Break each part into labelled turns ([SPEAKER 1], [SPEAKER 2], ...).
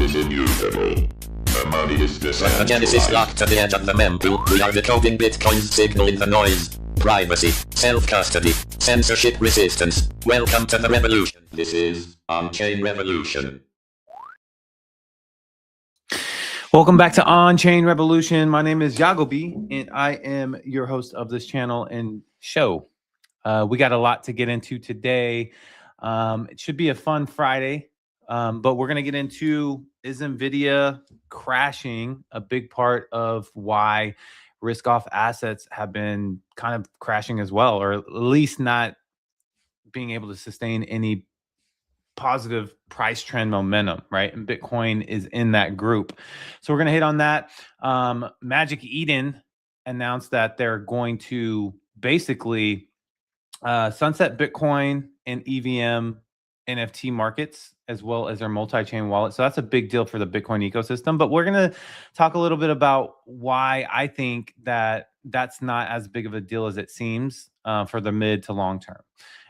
[SPEAKER 1] is immutable. The money is decentralized.
[SPEAKER 2] The genesis locked to the edge of the mempool. We are decoding Bitcoin's signal in the noise. Privacy, self-custody, censorship resistance. Welcome to the revolution.
[SPEAKER 1] This is On-Chain Revolution.
[SPEAKER 3] Welcome back to On-Chain Revolution. My name is Yagobi, and I am your host of this channel and show. We got a lot to get into today. It should be a fun Friday, but we're going to get into, is Nvidia crashing a big part of why risk-off assets have been kind of crashing as well, or at least not being able to sustain any positive price trend momentum, right? And Bitcoin is in that group. So we're going to hit on that. Magic Eden announced that they're going to basically sunset Bitcoin and EVM NFT markets, as well as their multi-chain wallet. So that's a big deal for the Bitcoin ecosystem. But we're going to talk a little bit about why I think that that's not as big of a deal as it seems for the mid to long term.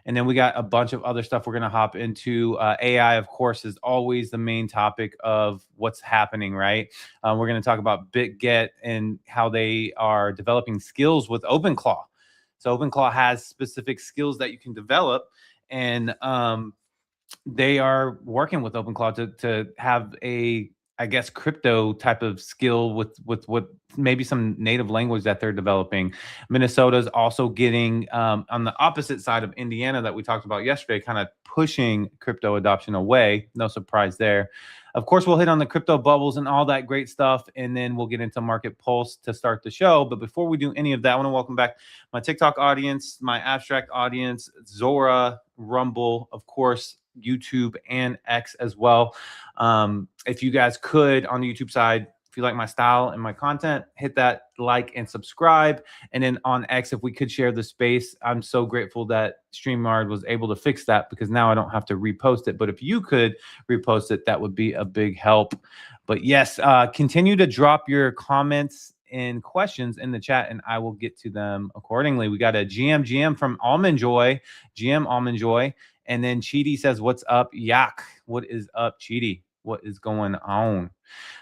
[SPEAKER 3] And then we got a bunch of other stuff we're going to hop into. AI, of course, is always the main topic of what's happening, right? We're going to talk about Bitget and how they are developing skills with openclaw. So openclaw has specific skills that you can develop, and they are working with openclaw to have a, I guess, crypto type of skill with what maybe some native language that they're developing. Minnesota's also getting on the opposite side of Indiana that we talked about yesterday, kind of pushing crypto adoption away. No surprise there. Of course, we'll hit on the crypto bubbles and all that great stuff, and then we'll get into Market Pulse to start the show. But before we do any of that, I want to welcome back my TikTok audience, my Abstract audience, Zora, Rumble, of course, YouTube and X as well. If you guys could, on the YouTube side, if you like my style and my content, hit that like and subscribe. And then on X, if we could share the space, I'm so grateful that StreamYard was able to fix that, because now I don't have to repost it. But if you could repost it, that would be a big help. But yes, continue to drop your comments and questions in the chat, and I will get to them accordingly. We got a GM from Almond Joy, GM Almond Joy. And then Cheedy says, what's up, Yak? What is up, Cheedy? What is going on?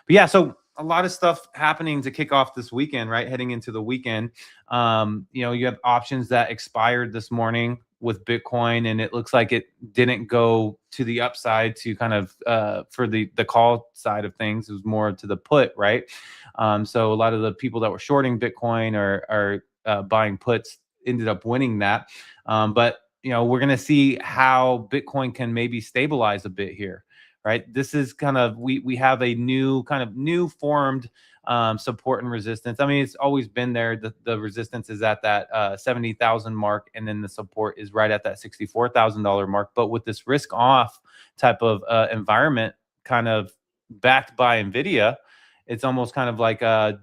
[SPEAKER 3] But yeah, so a lot of stuff happening to kick off this weekend, right? Heading into the weekend. You know, you have options that expired this morning with Bitcoin, and it looks like it didn't go to the upside to kind of for the call side of things. It was more to the put, right? So a lot of the people that were shorting Bitcoin or buying puts ended up winning that. But you know, we're going to see how Bitcoin can maybe stabilize a bit here, right? This is kind of, we have a new formed support and resistance. I mean, it's always been there. The resistance is at that 70,000 mark, and then the support is right at that $64,000 mark. But with this risk off type of environment, kind of backed by Nvidia, it's almost kind of like, are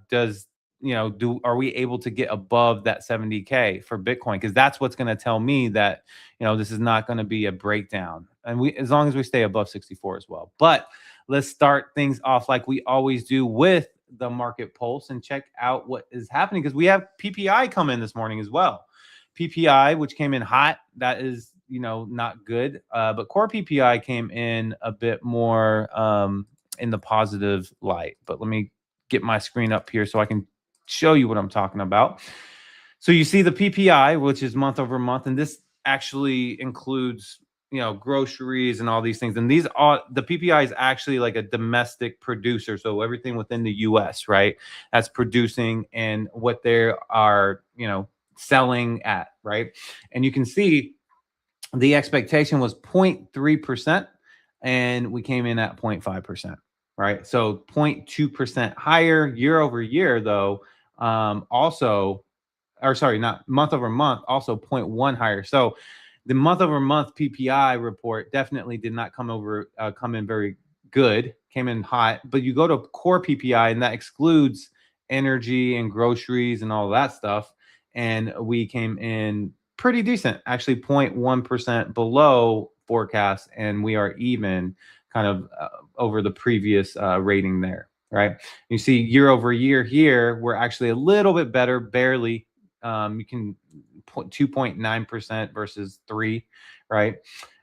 [SPEAKER 3] we able to get above that 70K for Bitcoin? Because that's what's going to tell me that, you know, this is not going to be a breakdown, and as long as we stay above 64 as well. But let's start things off like we always do with the Market Pulse and check out what is happening, because we have PPI come in this morning as well. PPI, which came in hot, that is, you know, not good. But core PPI came in a bit more in the positive light. But let me get my screen up here so I can show you what I'm talking about. So you see the PPI, which is month over month, and this actually includes, you know, groceries and all these things. And these are, the PPI is actually like a domestic producer, so everything within the US, right, that's producing and what they are, you know, selling at, right? And you can see the expectation was 0.3%, and we came in at 0.5%, right? So 0.2% higher year over year, though. Also, or sorry, not month over month, also 0.1 higher. So the month over month PPI report definitely did not come in very good, came in hot. But you go to core PPI, and that excludes energy and groceries and all that stuff, and we came in pretty decent, actually 0.1% below forecast, and we are even kind of over the previous rating there. Right, you see year over year here, we're actually a little bit better, barely. You can 2.9% versus 3, right?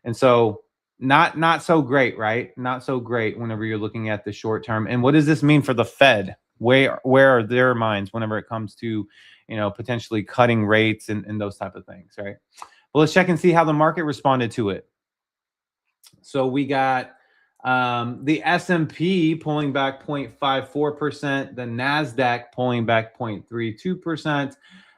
[SPEAKER 3] And so not so great, right? Not so great whenever you're looking at the short term. And what does this mean for the Fed? Where are their minds whenever it comes to, potentially cutting rates and those type of things, right? Well, let's check and see how the market responded to it. So we got the S&P pulling back 0.54%, the Nasdaq pulling back 0.32%,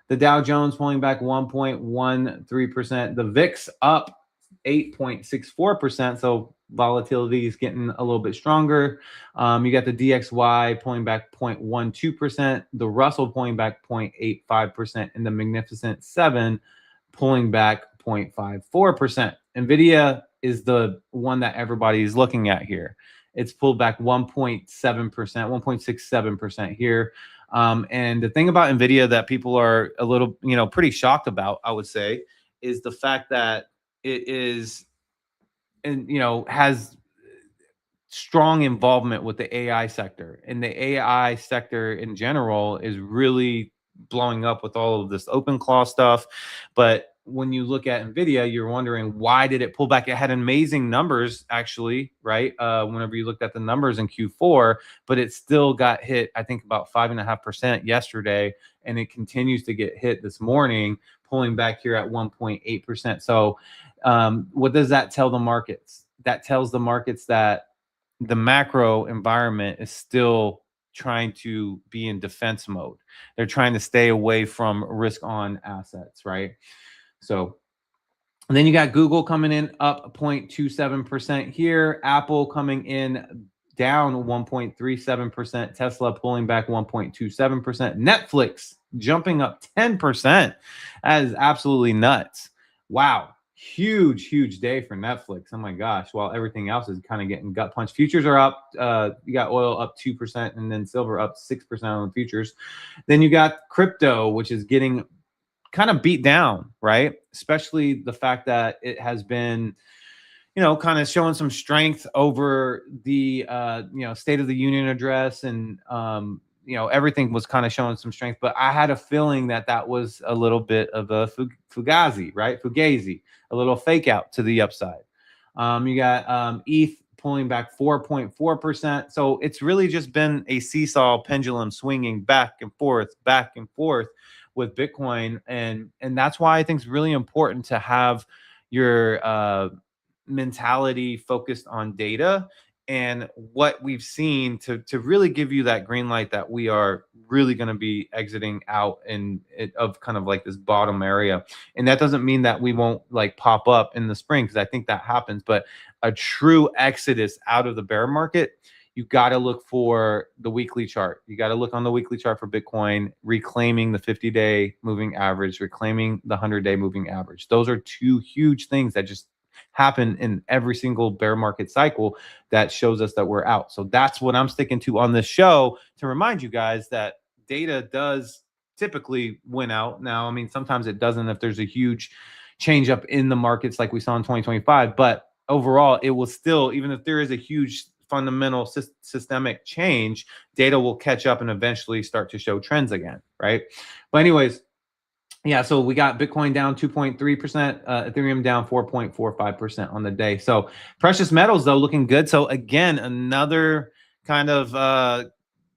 [SPEAKER 3] the Dow Jones pulling back 1.13%, the VIX up 8.64%. So volatility is getting a little bit stronger. You got the DXY pulling back 0.12%, the Russell pulling back 0.85%, and the Magnificent Seven pulling back 0.54%. Nvidia is the one that everybody is looking at here. It's pulled back 1.7%, 1.67% here. And the thing about Nvidia that people are a little, pretty shocked about, I would say, is the fact that it is, and has strong involvement with the AI sector, and the AI sector in general is really blowing up with all of this openclaw stuff. But when you look at Nvidia, you're wondering, why did it pull back? It had amazing numbers, actually, right? Whenever you looked at the numbers in Q4, but it still got hit, I think, about 5.5% yesterday, and it continues to get hit this morning, pulling back here at 1.8%. So what does that tell the markets? That tells the markets that the macro environment is still trying to be in defense mode. They're trying to stay away from risk on assets, right? So, and then you got Google coming in up 0.27% here, Apple coming in down 1.37%, Tesla pulling back 1.27%, Netflix jumping up 10%. That is absolutely nuts. Wow. Huge day for Netflix. Oh my gosh. While everything else is kind of getting gut punched. Futures are up. You got oil up 2% and then silver up 6% on the futures. Then you got crypto, which is getting kind of beat down, right? Especially the fact that it has been, kind of showing some strength over the, State of the Union address, and, everything was kind of showing some strength. But I had a feeling that was a little bit of a fugazi, right? Fugazi, a little fake out to the upside. You got ETH pulling back 4.4%. So it's really just been a seesaw pendulum swinging back and forth with Bitcoin. And that's why I think it's really important to have your mentality focused on data and what we've seen to really give you that green light that we are really going to be exiting out of kind of like this bottom area. And that doesn't mean that we won't like pop up in the spring, because I think that happens, but a true exodus out of the bear market, you got to look for the weekly chart. You got to look on the weekly chart for Bitcoin, reclaiming the 50-day moving average, reclaiming the 100-day moving average. Those are two huge things that just happen in every single bear market cycle that shows us that we're out. So that's what I'm sticking to on this show, to remind you guys that data does typically win out. Now, I mean, sometimes it doesn't if there's a huge change up in the markets like we saw in 2025, but overall it will still, even if there is a huge fundamental systemic change, data will catch up and eventually start to show trends again, right? But anyways, yeah, so we got Bitcoin down 2.3%, Ethereum down 4.45% on the day. So precious metals, though, looking good. So again, another kind of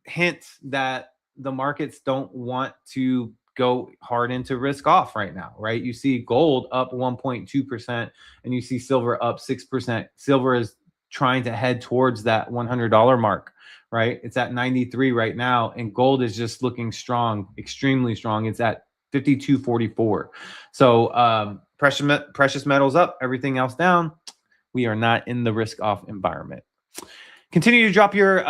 [SPEAKER 3] hint that the markets don't want to go hard into risk off right now, right? You see gold up 1.2% and you see silver up 6%. Silver is trying to head towards that $100 mark, right? It's at 93 right now, and gold is just looking strong, extremely strong. It's at 52.44. So precious metals up, everything else down. We are not in the risk off environment. Continue to drop your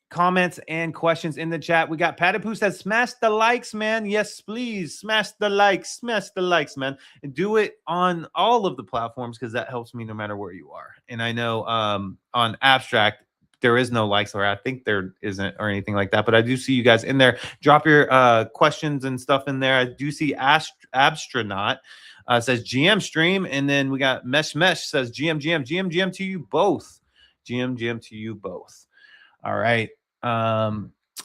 [SPEAKER 3] comments and questions in the chat. We got Patty Poo says, smash the likes, man. Yes, please. Smash the likes, man. And do it on all of the platforms, because that helps me no matter where you are. And I know on Abstract, there is no likes, or I think there isn't, or anything like that. But I do see you guys in there. Drop your questions and stuff in there. I do see Abstronaut says GM stream. And then we got Mesh says GM to you both. GM to you both. All right.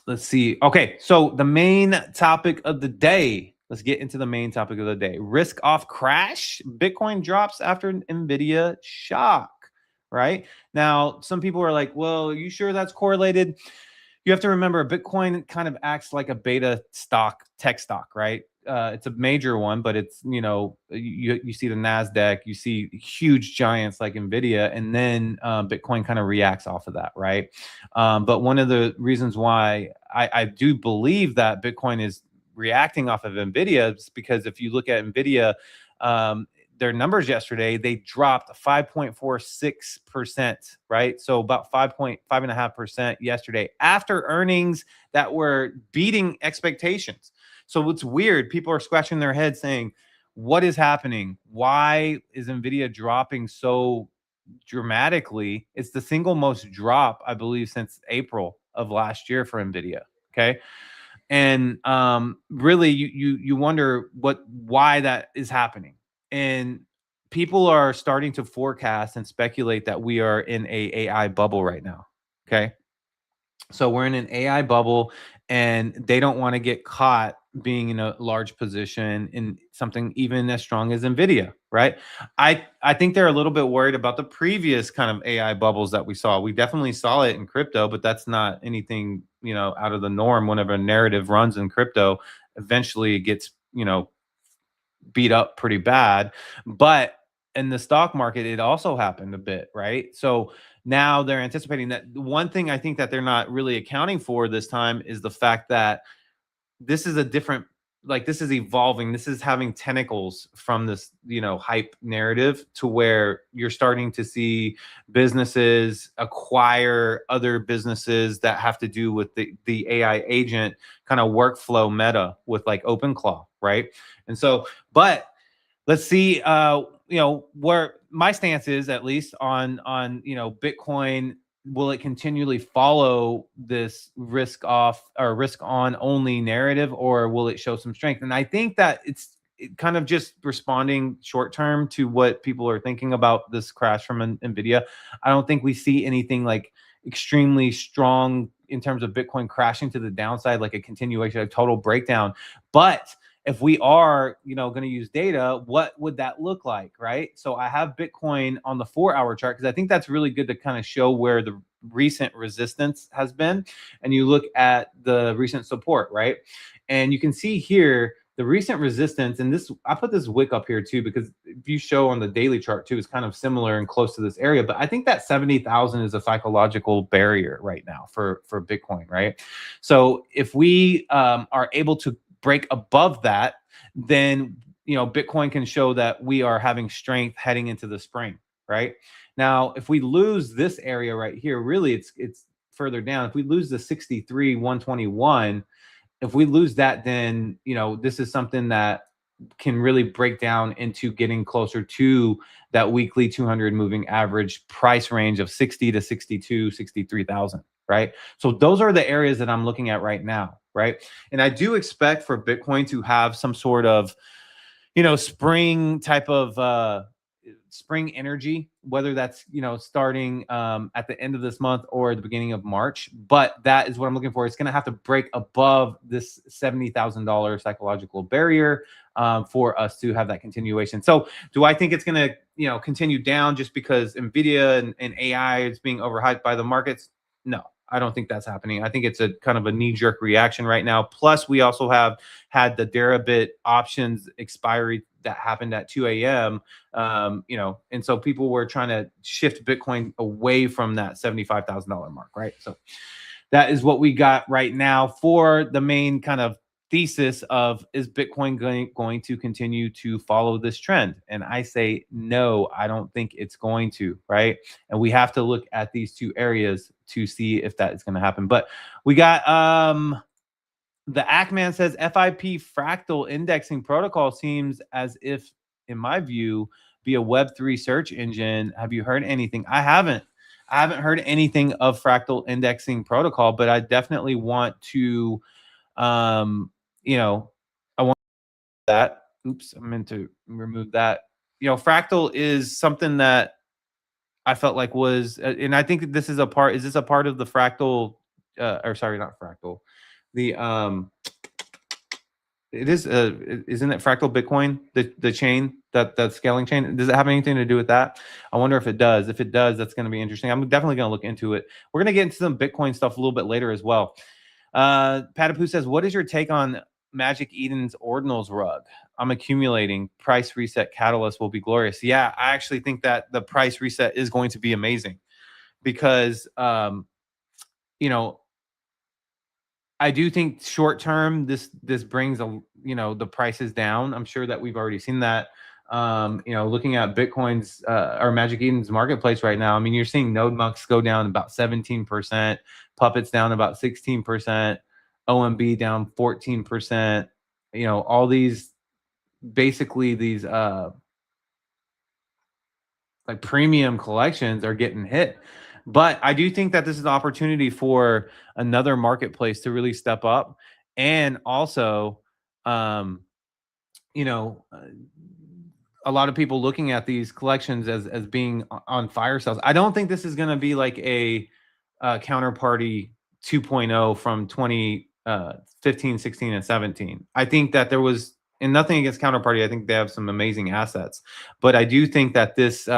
[SPEAKER 3] Let's see. Okay. So the main topic of the day. Let's get into the main topic of the day. Risk off crash. Bitcoin drops after Nvidia shock. right? Now, some people are like, well, are you sure that's correlated? You have to remember Bitcoin kind of acts like a beta stock, tech stock, right? It's a major one, but it's, you see the Nasdaq, you see huge giants like Nvidia, and then Bitcoin kind of reacts off of that, right? But one of the reasons why I do believe that Bitcoin is reacting off of Nvidia is because if you look at Nvidia, um, their numbers yesterday, they dropped 5.46%, right? So about 5.5% yesterday after earnings that were beating expectations. So what's weird, people are scratching their head saying, what is happening? Why is Nvidia dropping so dramatically? It's the single most drop, I believe, since April of last year for Nvidia. Okay. And really you wonder why that is happening. And people are starting to forecast and speculate that we are in a AI bubble right now. Okay. So we're in an AI bubble, and they don't want to get caught being in a large position in something even as strong as Nvidia, right? I think they're a little bit worried about the previous kind of AI bubbles that we saw. We definitely saw it in crypto, but that's not anything, out of the norm. Whenever a narrative runs in crypto, eventually it gets, beat up pretty bad. But in the stock market, it also happened a bit, right? So now they're anticipating that. One thing I think that they're not really accounting for this time is the fact that this is a different, like, this is evolving. This is having tentacles from this, hype narrative, to where you're starting to see businesses acquire other businesses that have to do with the AI agent kind of workflow meta with like openclaw, right? And so, but let's see, where my stance is, at least on Bitcoin. Will it continually follow this risk off or risk on only narrative, or will it show some strength? And I think that it's kind of just responding short term to what people are thinking about this crash from Nvidia. I don't think we see anything like extremely strong in terms of Bitcoin crashing to the downside, like a continuation, a total breakdown. But if we are, going to use data, what would that look like, right? So I have Bitcoin on the 4-hour chart because I think that's really good to kind of show where the recent resistance has been. And you look at the recent support, right? And you can see here the recent resistance, and this, I put this wick up here too, because if you show on the daily chart too, it's kind of similar and close to this area. But I think that 70,000 is a psychological barrier right now for Bitcoin, right? So if we are able to break above that, then Bitcoin can show that we are having strength heading into the spring, right? Now, if we lose this area right here, really it's further down. If we lose the 63,121, if we lose that, then this is something that can really break down into getting closer to that weekly 200 moving average price range of 60 to 62, 63,000, right? So those are the areas that I'm looking at right now, right? And I do expect for Bitcoin to have some sort of, spring type of spring energy, whether that's starting at the end of this month or the beginning of March. But that is what I'm looking for. It's going to have to break above this $70,000 psychological barrier for us to have that continuation. So do I think it's going to continue down just because Nvidia and AI is being overhyped by the markets? No, I don't think that's happening. I think it's a kind of a knee-jerk reaction right now. Plus, we also have had the Deribit options expiry that happened at 2 a.m. And so people were trying to shift Bitcoin away from that $75,000 mark, right? So that is what we got right now for the main kind of thesis of, is Bitcoin going to continue to follow this trend? And I say no, I don't think it's going to, right? And we have to look at these two areas to see if that is going to happen. But we got the Ackman says FIP fractal indexing protocol seems as if, in my view, be a Web3 search engine. Have you heard anything? I haven't heard anything of fractal indexing protocol, but I definitely want to, I want that. Oops, I meant to remove that. Fractal is something that I felt like was, and I think that this is a part. Is this a part of the fractal? Or sorry, not fractal. The it is isn't it Fractal Bitcoin, the chain, that scaling chain? Does it have anything to do with that? I wonder if it does. If it does, that's going to be interesting. I'm definitely going to look into it. We're going to get into some Bitcoin stuff a little bit later as well. Patapoo says, what is your take on Magic Eden's ordinals rug? I'm accumulating. Price reset catalyst will be glorious. Yeah, I actually think that the price reset is going to be amazing because, you know, I do think short term this brings the prices down. I'm sure that we've already seen that. Looking at Bitcoin's or Magic Eden's marketplace right now, I mean, you're seeing node monks go down about 17%, puppets down about 16%, OMB down 14%. All these basically these like premium collections are getting hit. But I do think that this is an opportunity for another marketplace to really step up, and also, um, you know, uh, a lot of people looking at these collections as being on fire sales. I don't think this is going to be like a counterparty 2.0 from 2015, 16, and 17. I think that there was, and nothing against counterparty. I think they have some amazing assets, but I do think that this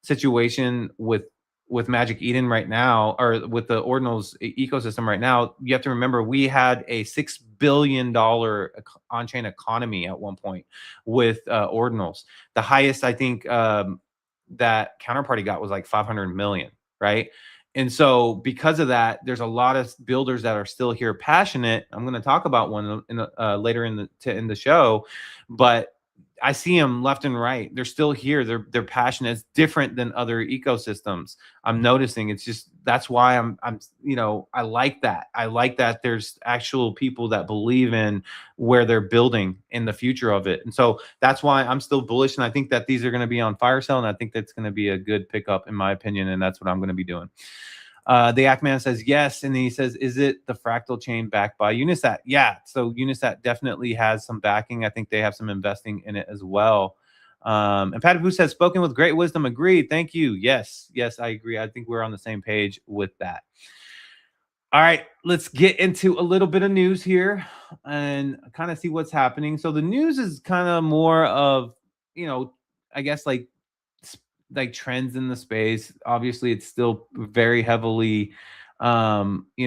[SPEAKER 3] situation with Magic Eden right now, or with the ordinals ecosystem right now, you have to remember we had a $6 billion on-chain economy at one point with ordinals. The highest I think that counterparty got was like 500 million, right? And so because of that, there's a lot of builders that are still here passionate. I'm going to talk about one later in the show, but I see them left and right. They're still here. They're passionate. It's different than other ecosystems. I'm noticing. It's just that's why I'm I like that. I like that there's actual people that believe in where they're building in the future of it. And so that's why I'm still bullish. And I think that these are going to be on fire sale. And I think that's going to be a good pickup in my opinion. And that's what I'm going to be doing. The Ackman says yes, and then he says, "Is it the fractal chain backed by Unisat?" Yeah, so Unisat definitely has some backing. I think they have some investing in it as well. And Patapoo says, "Spoken with great wisdom." Agreed. Thank you. Yes, I agree. I think we're on the same page with that. All right, let's get into a little bit of news here and kind of see what's happening. So the news is kind of more of, I guess like trends in the space. Obviously, it's still very heavily, around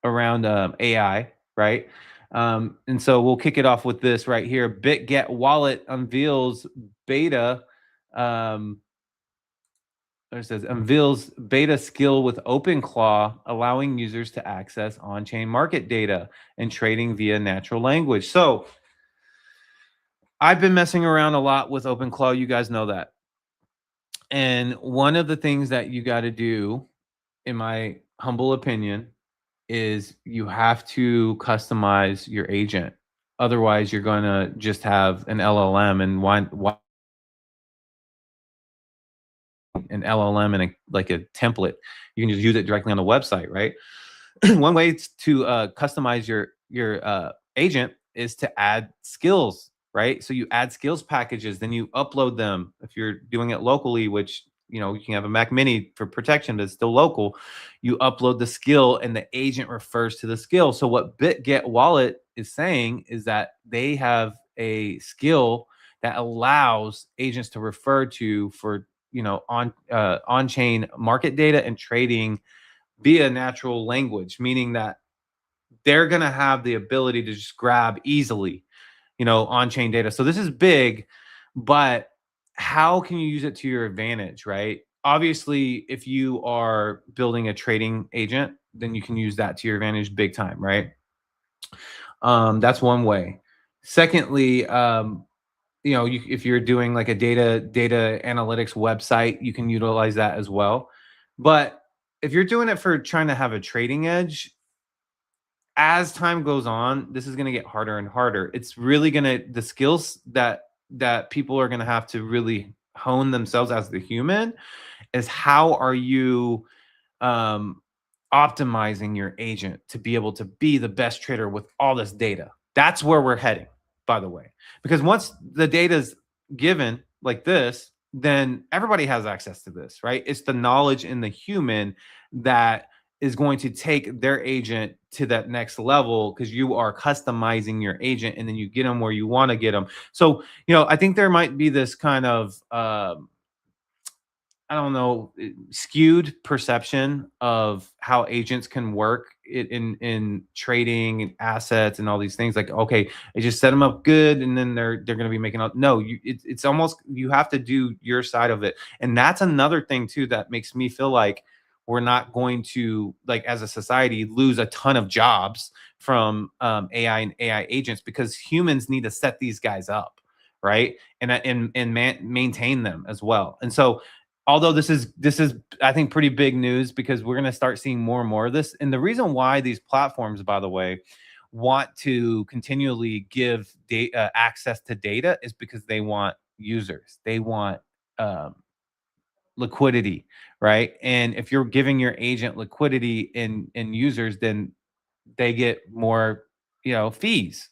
[SPEAKER 3] AI, right? And so we'll kick it off with this right here. Bitget Wallet unveils beta. It says unveils beta skill with openclaw, allowing users to access on-chain market data and trading via natural language. So I've been messing around a lot with openclaw. You guys know that. And one of the things that you got to do, in my humble opinion, is you have to customize your agent. Otherwise, you're going to just have an LLM, and why an LLM and like a template. You can just use it directly on the website, right? One way to customize your agent is to add skills, right? So you add skills packages, then you upload them. If you're doing it locally, which you can have a Mac Mini for protection, but it's still local. You upload the skill, and the agent refers to the skill. So what Bitget Wallet is saying is that they have a skill that allows agents to refer to for on-chain market data and trading via natural language, meaning that they're going to have the ability to just grab easily, on-chain data. So this is big, but how can you use it to your advantage, right? Obviously, if you are building a trading agent, then you can use that to your advantage big time, right? That's one way. Secondly, if you're doing like a data analytics website, you can utilize that as well. But if you're doing it for trying to have a trading edge, as time goes on, this is going to get harder and harder. It's really going to, the skills that people are going to have to really hone themselves as the human is how are you optimizing your agent to be able to be the best trader with all this data. That's where we're heading, by the way, because once the data is given like this, then everybody has access to this, right? It's the knowledge in the human that is going to take their agent to that next level because you are customizing your agent and then you get them where you want to get them. So, I think there might be this kind of I don't know, skewed perception of how agents can work in trading and assets and all these things. Like, okay, I just set them up good, and then they're going to be making out. No, it's almost, you have to do your side of it, and that's another thing too that makes me feel like we're not going to, like, as a society, lose a ton of jobs from AI and AI agents, because humans need to set these guys up, right, and maintain them as well. And so, although this is I think pretty big news, because we're going to start seeing more and more of this. And the reason why these platforms, by the way, want to continually give access to data is because they want users. They want liquidity, right? And if you're giving your agent liquidity and users, then they get more, fees.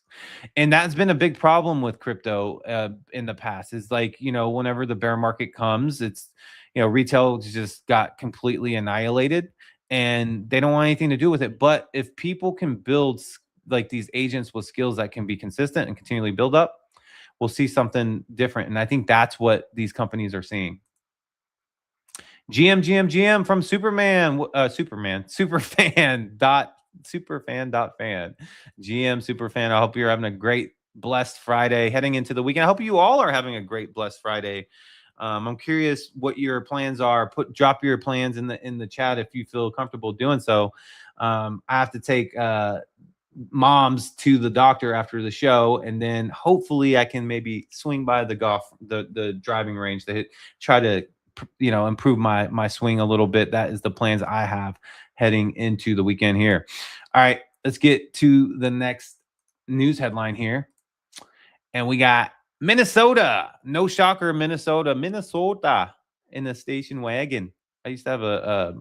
[SPEAKER 3] And that's been a big problem with crypto in the past. Is like, whenever the bear market comes, it's, retail just got completely annihilated, and they don't want anything to do with it. But if people can build like these agents with skills that can be consistent and continually build up, we'll see something different. And I think that's what these companies are seeing. GM from Superman, superfan.fan. GM Superfan, I hope you're having a great, blessed Friday heading into the weekend. I hope you all are having a great, blessed Friday. I'm curious what your plans are. Drop your plans in the chat if you feel comfortable doing so. I have to take moms to the doctor after the show, and then hopefully I can maybe swing by the driving range to try to improve my swing a little bit. That is the plans I have heading into the weekend here. All right, let's get to the next news headline here. And we got Minnesota. No shocker, Minnesota in the station wagon. I used to have a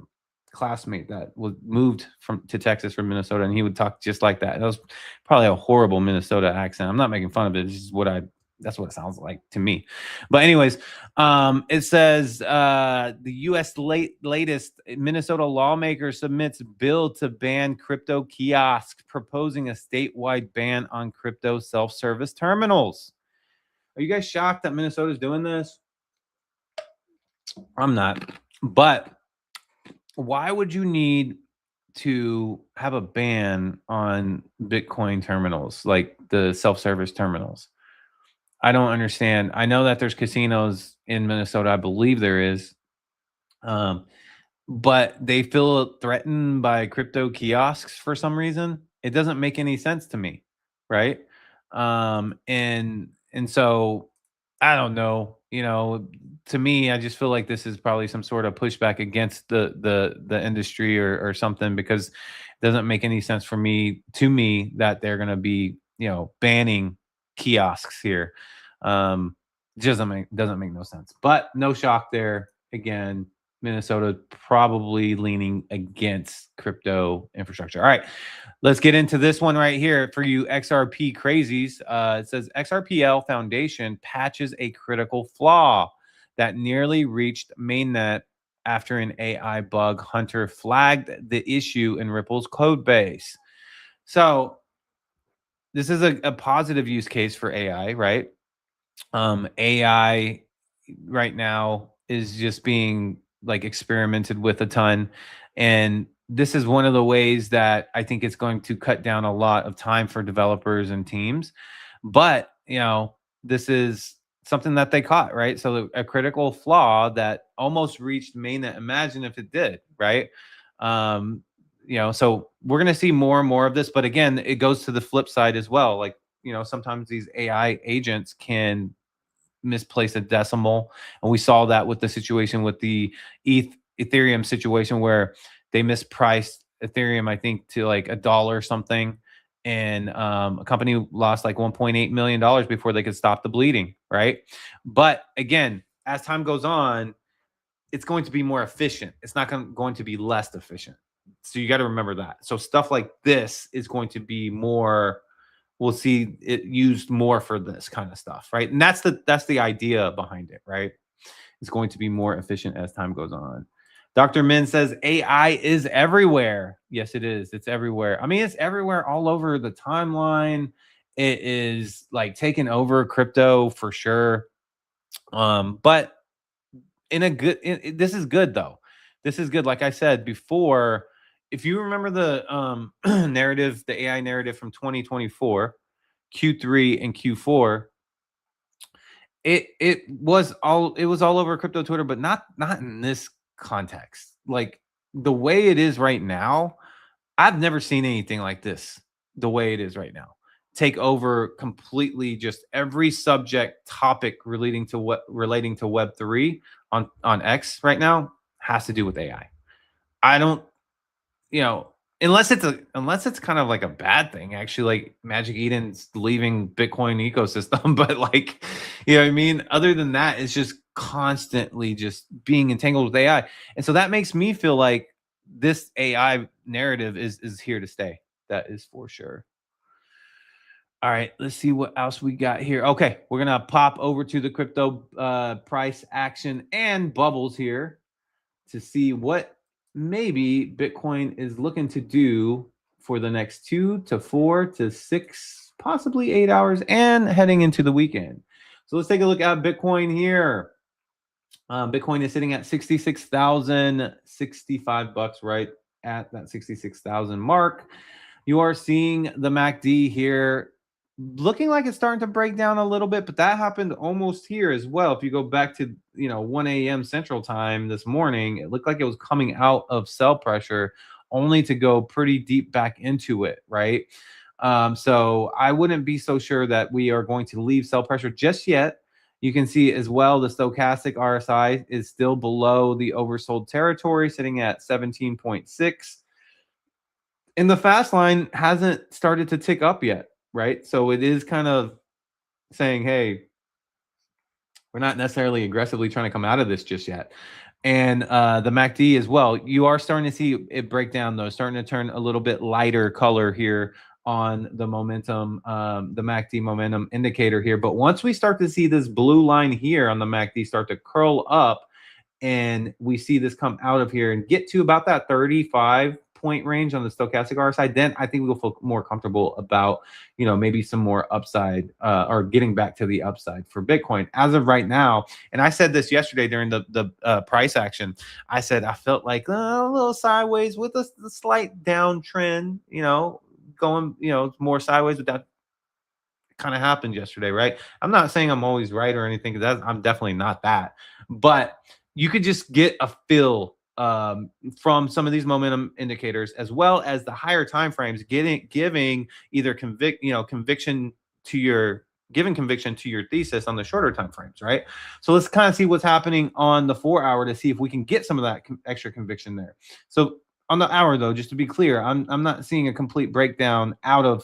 [SPEAKER 3] classmate that was moved to Texas from Minnesota, and he would talk just like that. That was probably a horrible Minnesota accent. I'm not making fun of it. It's just that's what it sounds like to me. But anyways, it says the U.S. latest Minnesota lawmaker submits bill to ban crypto kiosks, proposing a statewide ban on crypto self-service terminals. Are you guys shocked that Minnesota is doing this? I'm not. But why would you need to have a ban on Bitcoin terminals, like the self-service terminals? I don't understand. I know that there's casinos in Minnesota. I believe there is. But they feel threatened by crypto kiosks for some reason. It doesn't make any sense to me, right? And so I don't know. To me, I just feel like this is probably some sort of pushback against the industry or something, because it doesn't make any sense to me that they're going to be banning kiosks here. Doesn't make no sense. But no shock there. Again, Minnesota probably leaning against crypto infrastructure. All right, let's get into this one right here for you XRP crazies. It says XRPL Foundation patches a critical flaw that nearly reached mainnet after an AI bug hunter flagged the issue in Ripple's code base. So this is a positive use case for AI, right? AI right now is just being like experimented with a ton, and this is one of the ways that I think it's going to cut down a lot of time for developers and teams. But this is something that they caught, right? So a critical flaw that almost reached mainnet. Imagine if it did, right? So we're going to see more and more of this. But again, it goes to the flip side as well. Like, sometimes these AI agents can misplace a decimal, and we saw that with the situation with the Ethereum situation, where they mispriced Ethereum, I think, to like $1 something, and a company lost like $1.8 million before they could stop the bleeding, right? But again, as time goes on, it's going to be more efficient. It's not going to be less efficient. So you got to remember that. So stuff like this is going to be more, we'll see it used more for this kind of stuff, right? And that's the idea behind it, right? It's going to be more efficient as time goes on. Dr. Min says AI is everywhere. Yes, it is. It's everywhere. I mean, it's everywhere all over the timeline. It is like taking over crypto for sure. But in a good, this is good though. This is good. Like I said before, if you remember the narrative, the AI narrative from 2024, Q3 and Q4, it was all over crypto Twitter, but not in this context. Like the way it is right now, I've never seen anything like this. The way it is right now, take over completely just every subject topic relating to Web3 on X right now has to do with AI. I don't, you know, unless it's kind of like a bad thing, actually, like Magic Eden's leaving Bitcoin ecosystem, but like, you know what I mean? Other than that, it's just constantly just being entangled with AI. And so that makes me feel like this AI narrative is here to stay. That is for sure. All right, let's see what else we got here. Okay, we're gonna pop over to the crypto price action and bubbles here to see what maybe Bitcoin is looking to do for the next 2 to 4 to 6, possibly 8 hours, and heading into the weekend. So let's take a look at Bitcoin here. Bitcoin is sitting at 66,065 bucks, right at that 66,000 mark. You are seeing the MACD here looking like it's starting to break down a little bit, but that happened almost here as well. If you go back to 1 a.m. Central Time this morning, it looked like it was coming out of sell pressure, only to go pretty deep back into it, right? So I wouldn't be so sure that we are going to leave sell pressure just yet. You can see as well the stochastic RSI is still below the oversold territory, sitting at 17.6. And the fast line hasn't started to tick up yet, right? So it is kind of saying, hey, we're not necessarily aggressively trying to come out of this just yet. And the MACD as well, you are starting to see it break down, though, starting to turn a little bit lighter color here on the momentum, the MACD momentum indicator here. But once we start to see this blue line here on the MACD start to curl up, and we see this come out of here and get to about that 35-point range on the stochastic RSI, then I think we'll feel more comfortable about, maybe some more upside or getting back to the upside for Bitcoin. As of right now, and I said this yesterday during the price action, I said I felt like a little sideways with a slight downtrend, going, more sideways, but that kind of happened yesterday, right? I'm not saying I'm always right or anything, because I'm definitely not that, but you could just get a feel from some of these momentum indicators, as well as the higher time frames, giving either conviction to your thesis on the shorter time frames, right? So let's kind of see what's happening on the 4-hour to see if we can get some of that extra conviction there. So on the hour, though, just to be clear, I'm not seeing a complete breakdown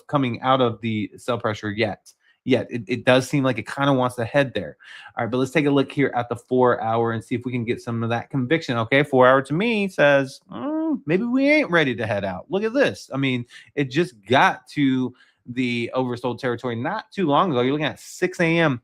[SPEAKER 3] coming out of the sell pressure yet. It does seem like it kind of wants to head there. All right, but let's take a look here at the 4-hour and see if we can get some of that conviction. Okay, 4-hour to me says maybe we ain't ready to head out. Look at this. I mean, it just got to the oversold territory not too long ago. You're looking at 6 a.m.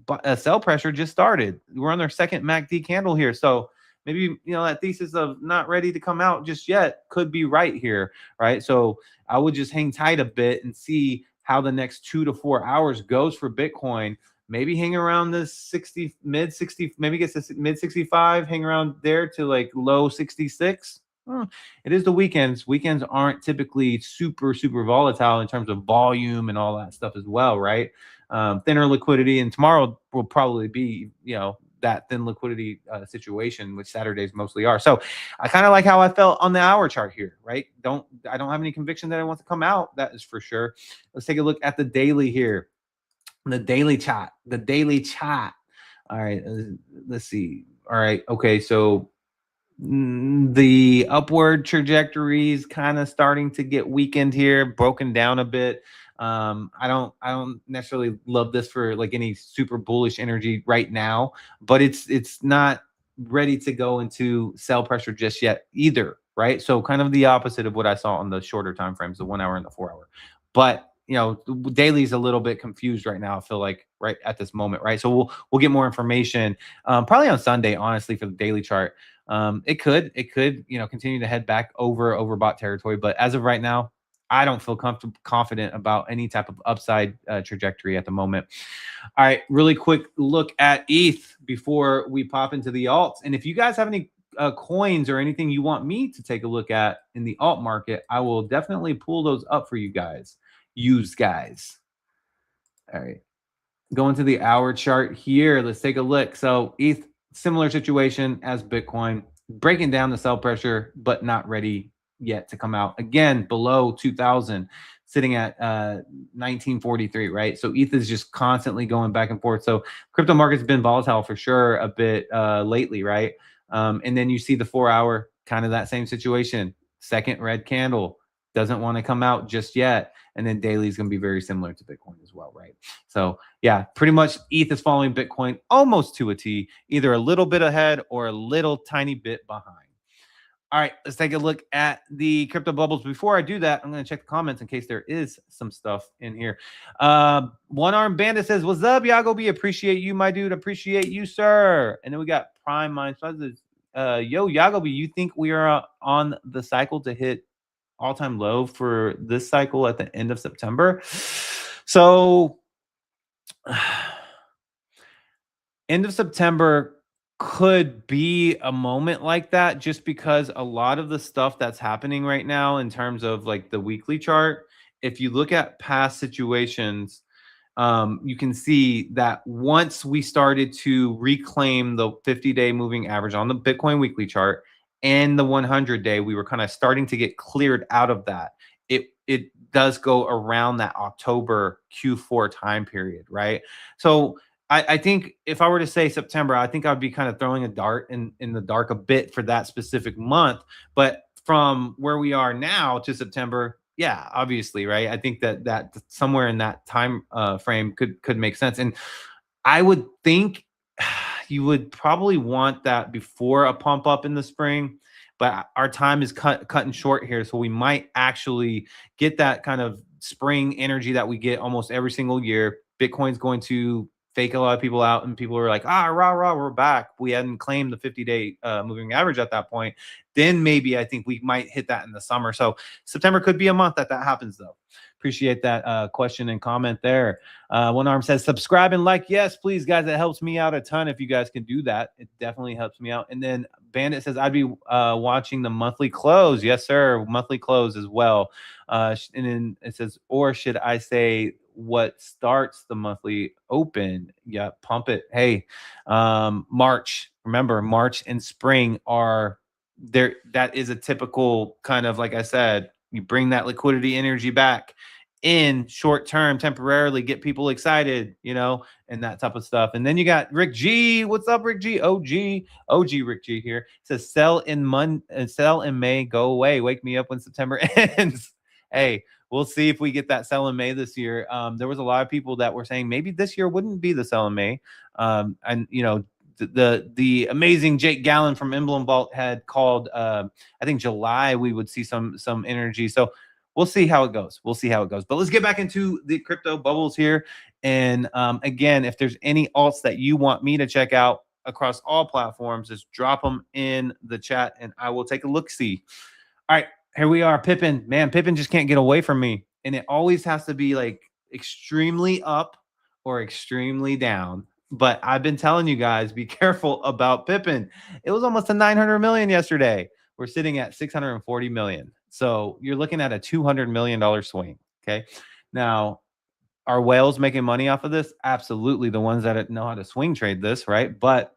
[SPEAKER 3] But sell pressure just started. We're on our second MACD candle here, so maybe that thesis of not ready to come out just yet could be right here, right? So I would just hang tight a bit and see how the next 2 to 4 hours goes for Bitcoin. Maybe hang around this mid 60, maybe gets to mid 65, hang around there to like low 66. It is the weekends. Weekends aren't typically super volatile in terms of volume and all that stuff as well, right? Thinner liquidity, and tomorrow will probably be that thin liquidity situation, which Saturdays mostly are. So I kind of like how I felt on the hour chart here, right? I don't have any conviction that I want to come out. That is for sure. Let's take a look at the daily here. The daily chat. All right, let's see. All right, okay, so the upward trajectories kind of starting to get weakened here, broken down a bit. I don't necessarily love this for like any super bullish energy right now, but it's not ready to go into sell pressure just yet either, right? So kind of the opposite of what I saw on the shorter time frames, the 1 hour and the 4 hour. But daily's a little bit confused right now, I feel like, right at this moment, right? So we'll get more information probably on Sunday, honestly, for the daily chart. It could, continue to head back over overbought territory. But as of right now, I don't feel confident about any type of upside trajectory at the moment. All right, really quick look at ETH before we pop into the alts. And if you guys have any coins or anything you want me to take a look at in the alt market, I will definitely pull those up for you guys. All right, going to the hour chart here. Let's take a look. So ETH, similar situation as Bitcoin, breaking down the sell pressure, but not ready yet to come out. Again, below 2000, sitting at 1943, right? So ETH is just constantly going back and forth. So crypto market's been volatile for sure a bit lately, right? And then you see the 4 hour, kind of that same situation. Second red candle, doesn't want to come out just yet. And then daily is going to be very similar to Bitcoin as well, right? So yeah, pretty much ETH is following Bitcoin almost to a T, either a little bit ahead or a little tiny bit behind. All right, let's take a look at the crypto bubbles. Before I do that, I'm going to check the comments in case there is some stuff in here. One Arm Bandit says, "What's up, Yago B? Appreciate you, my dude. Appreciate you, sir." And then we got Prime Mind. Yo, Yago B, you think we are on the cycle to hit all-time low for this cycle at the end of September? So end of September could be a moment like that, just because a lot of the stuff that's happening right now in terms of like the weekly chart, if you look at past situations, you can see that once we started to reclaim the 50-day moving average on the Bitcoin weekly chart and the 100-day, we were kind of starting to get cleared out of that. It does go around that October Q4 time period, right? So I think if I were to say September, I think I'd be kind of throwing a dart in the dark a bit for that specific month. But from where we are now to September, yeah, obviously, right? I think that somewhere in that time frame could make sense. And I would think you would probably want that before a pump up in the spring. But our time is cutting short here, so we might actually get that kind of spring energy that we get almost every single year. Bitcoin's going to fake a lot of people out, and people are like, rah, rah, we're back. We hadn't claimed the 50-day moving average at that point. Then maybe I think we might hit that in the summer. So September could be a month that happens, though. Appreciate that question and comment there. One Arm says, subscribe and like. Yes, please, guys. It helps me out a ton if you guys can do that. It definitely helps me out. And then Bandit says, I'd be watching the monthly close. Yes, sir. Monthly close as well. And then it says, or should I say what starts the monthly open? Yeah, pump it. Hey, March. Remember, March and spring are there. That is a typical kind of, like I said, you bring that liquidity energy back in short term, temporarily, get people excited, and that type of stuff. And then you got Rick G. What's up, Rick G? OG Rick G here. Says sell in May, go away. Wake me up when September ends. Hey, we'll see if we get that sell in May this year. There was a lot of people that were saying maybe this year wouldn't be the sell in May. And the amazing Jake Gallen from Emblem Vault had called I think July we would see some energy. So we'll see how it goes. But let's get back into the crypto bubbles here. And again, if there's any alts that you want me to check out across all platforms, just drop them in the chat and I will take a look-see. All right, here we are. Pippin. Man, Pippin just can't get away from me. And it always has to be like extremely up or extremely down. But I've been telling you guys, be careful about Pippin. It was almost to 900 million yesterday. We're sitting at 640 million. So you're looking at a $200 million swing. Okay. Now, are whales making money off of this? Absolutely. The ones that know how to swing trade this, right? But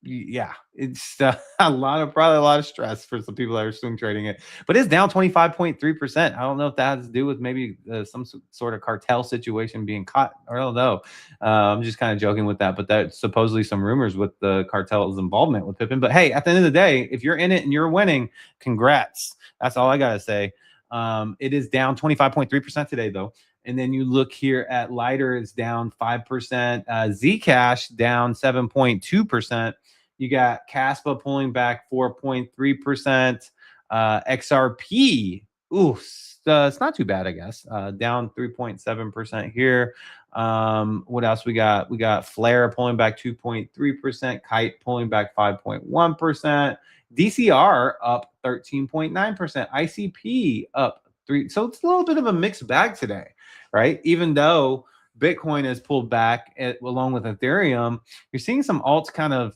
[SPEAKER 3] yeah, it's probably a lot of stress for some people that are swing trading it, but it's down 25.3%. I don't know if that has to do with maybe some sort of cartel situation being caught, or I don't know. I'm just kind of joking with that, but that's supposedly some rumors with the cartel's involvement with Pippin. But hey, at the end of the day, if you're in it and you're winning, congrats. That's all I gotta say. It is down 25.3% today, though. And then you look here at Lighter, it's down 5%. Zcash down 7.2%. You got Caspa pulling back 4.3%. XRP, it's not too bad, I guess. Down 3.7% here. What else we got? We got Flare pulling back 2.3%, Kite pulling back 5.1%, DCR up 13.9%, ICP up 3. So it's a little bit of a mixed bag today, right? Even though Bitcoin has pulled back along with Ethereum, you're seeing some alts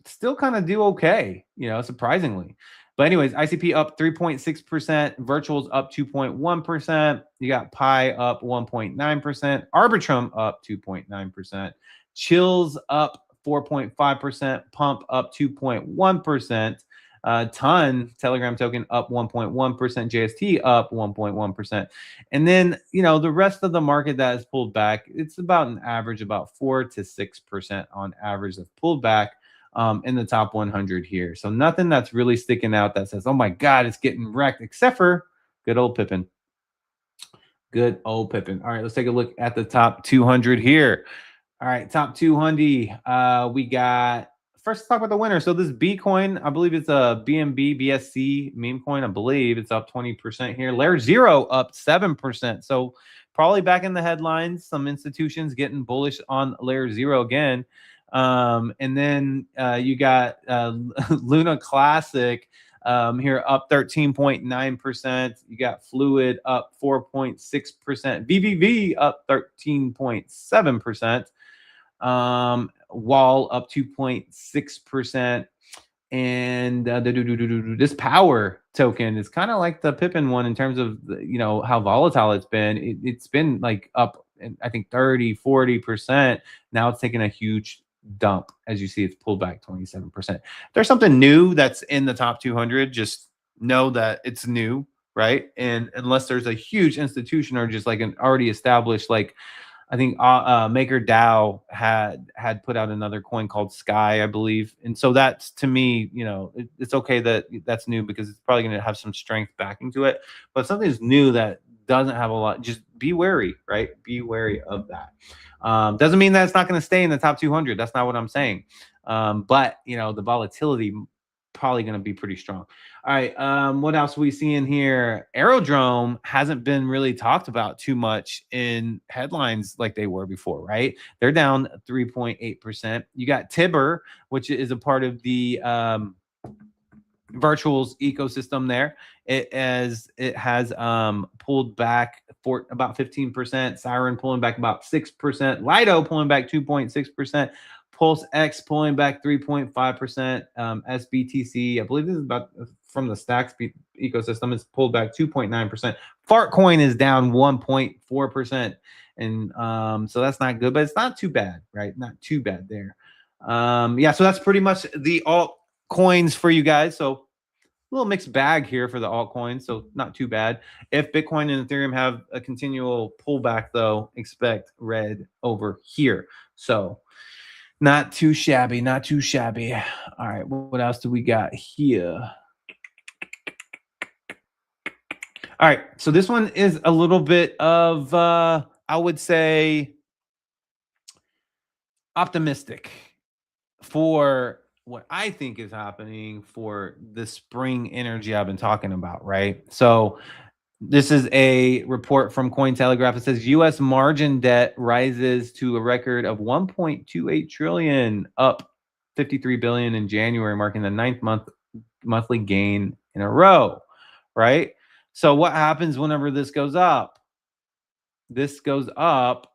[SPEAKER 3] still kind of do okay, surprisingly. But anyways, ICP up 3.6%, Virtuals up 2.1%. You got Pi up 1.9%, Arbitrum up 2.9%, Chills up 4.5%, Pump up 2.1%, Ton Telegram token up 1.1%, JST up 1.1%. And then, the rest of the market that has pulled back, it's about an average about 4 to 6% on average that's pulled back in the top 100 here. So nothing that's really sticking out that says, oh my God, it's getting wrecked, except for good old Pippin. Good old Pippin. All right, let's take a look at the top 200 here. All right, top 200. We got, first let's talk about the winner. So this B coin, I believe it's a BNB BSC meme coin. I believe it's up 20% here. Layer 0 up 7%. So probably back in the headlines, some institutions getting bullish on Layer 0 again. And then you got Luna Classic here up 13.9%. You got Fluid up 4.6%. VVV up 13.7%. Wall up 2.6%. And this Power token is kind of like the Pippin one in terms of how volatile it's been. It's been like up, I think 30-40%. Now it's taking a huge dump. As you see, it's pulled back 27%. There's something new that's in the top 200. Just know that it's new, right? And unless there's a huge institution or just like an already established, like I think MakerDAO had put out another coin called Sky, I believe. And so that's, to me, it's okay that that's new because it's probably going to have some strength backing to it. But something's new that doesn't have a lot, just be wary, right? Be wary of that. Doesn't mean that it's not going to stay in the top 200. That's not what I'm saying. But, the volatility probably going to be pretty strong. All right. What else are we seeing here? Aerodrome hasn't been really talked about too much in headlines like they were before, right? They're down 3.8%. You got Tibber, which is a part of the virtuals ecosystem there. It has pulled back for about 15%. Siren pulling back about 6%. Lido pulling back 2.6%. Pulse X pulling back 3.5%. SBTC, I believe this is about from the Stacks ecosystem, it's pulled back 2.9%. Fartcoin is down 1.4%. And so that's not good, but it's not too bad, right? Not too bad there. Yeah, so that's pretty much the altcoins for you guys. So a little mixed bag here for the altcoins, so not too bad. If Bitcoin and Ethereum have a continual pullback, though, expect red over here. So not too shabby, not too shabby. All right, what else do we got here? All right, so this one is a little bit of, I would say, optimistic for what I think is happening for the spring energy I've been talking about, right? So this is a report from Cointelegraph. It says U.S. margin debt rises to a record of 1.28 trillion, up 53 billion in January, marking the 9th monthly gain in a row, right? So what happens whenever this goes up? This goes up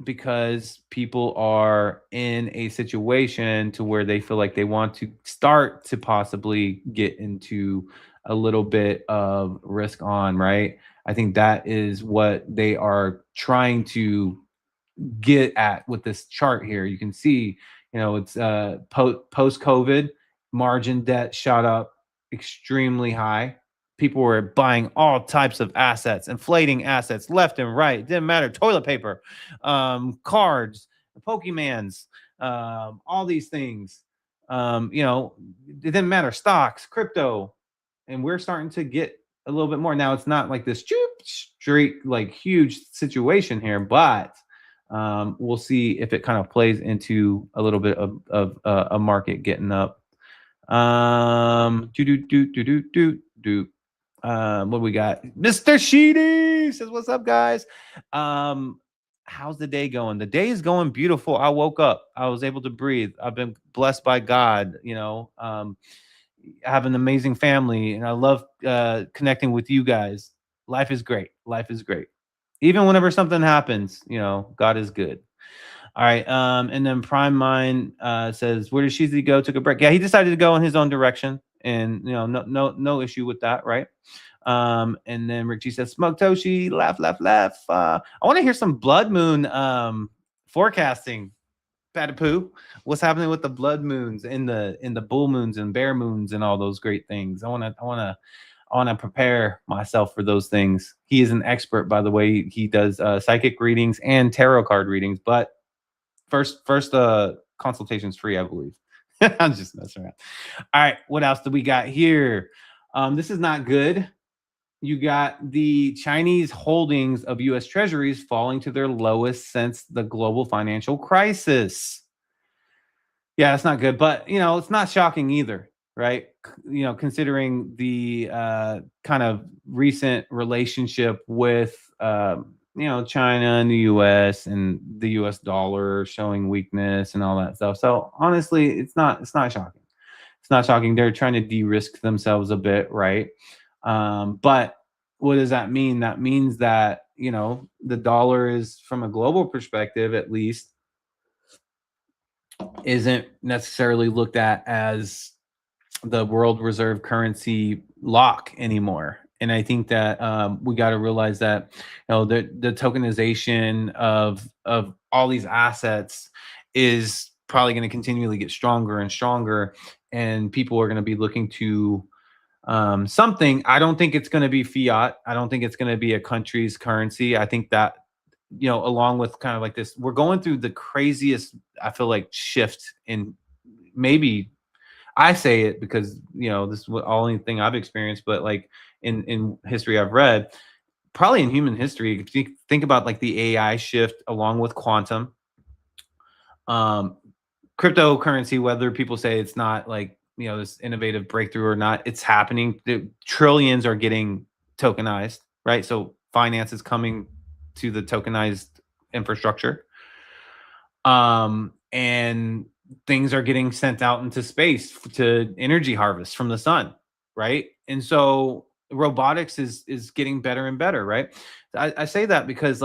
[SPEAKER 3] because people are in a situation to where they feel like they want to start to possibly get into a little bit of risk on, right? I think that is what they are trying to get at with this chart here. You can see, it's post-COVID, margin debt shot up extremely high. People were buying all types of assets, inflating assets left and right. It didn't matter. Toilet paper, cards, Pokemans, all these things. It didn't matter. Stocks, crypto. And we're starting to get a little bit more. Now, it's not like this straight, like huge situation here, but we'll see if it kind of plays into a little bit of a market getting up. What we got? Mr. Sheedy says, what's up, guys? how's the day going? The day is going beautiful. I woke up. I was able to breathe. I've been blessed by God. I have an amazing family, and I love connecting with you guys. Life is great. Life is great. Even whenever something happens, God is good. All right. And then Prime Mind says, where did Sheezy go? Took a break. Yeah, he decided to go in his own direction, and no issue with that, right? And then Rick G says, Smoke Toshi, laugh, laugh, laugh. I want to hear some Blood Moon forecasting. Patapoo, what's happening with the blood moons in the bull moons and bear moons and all those great things? I want to prepare myself for those things. He is an expert, by the way. He does psychic readings and tarot card readings, but first consultation's free, I believe. I'm just messing around. All right, what else do we got here? This is not good. You got the Chinese holdings of US Treasuries falling to their lowest since the global financial crisis. Yeah, that's not good, but it's not shocking either, right? Considering the kind of recent relationship with China and the US and the US dollar showing weakness and all that stuff. So honestly, it's not shocking. It's not shocking. They're trying to de-risk themselves a bit, right? But what does that mean? That means that the dollar is, from a global perspective at least, isn't necessarily looked at as the world reserve currency lock anymore. And I think that we got to realize that the tokenization of all these assets is probably going to continually get stronger and stronger, and people are going to be looking to something. I don't think it's going to be fiat. I don't think it's going to be a country's currency. I think that along with kind of like this, we're going through the craziest, I feel like, shift in, maybe I say it because this is the only thing I've experienced, but like in history I've read, probably in human history, if you think about like the AI shift along with quantum, cryptocurrency, whether people say it's not like this innovative breakthrough or not, it's happening. The trillions are getting tokenized, right? So finance is coming to the tokenized infrastructure, and things are getting sent out into space to energy harvest from the sun, right? And so robotics is getting better and better, right? I say that because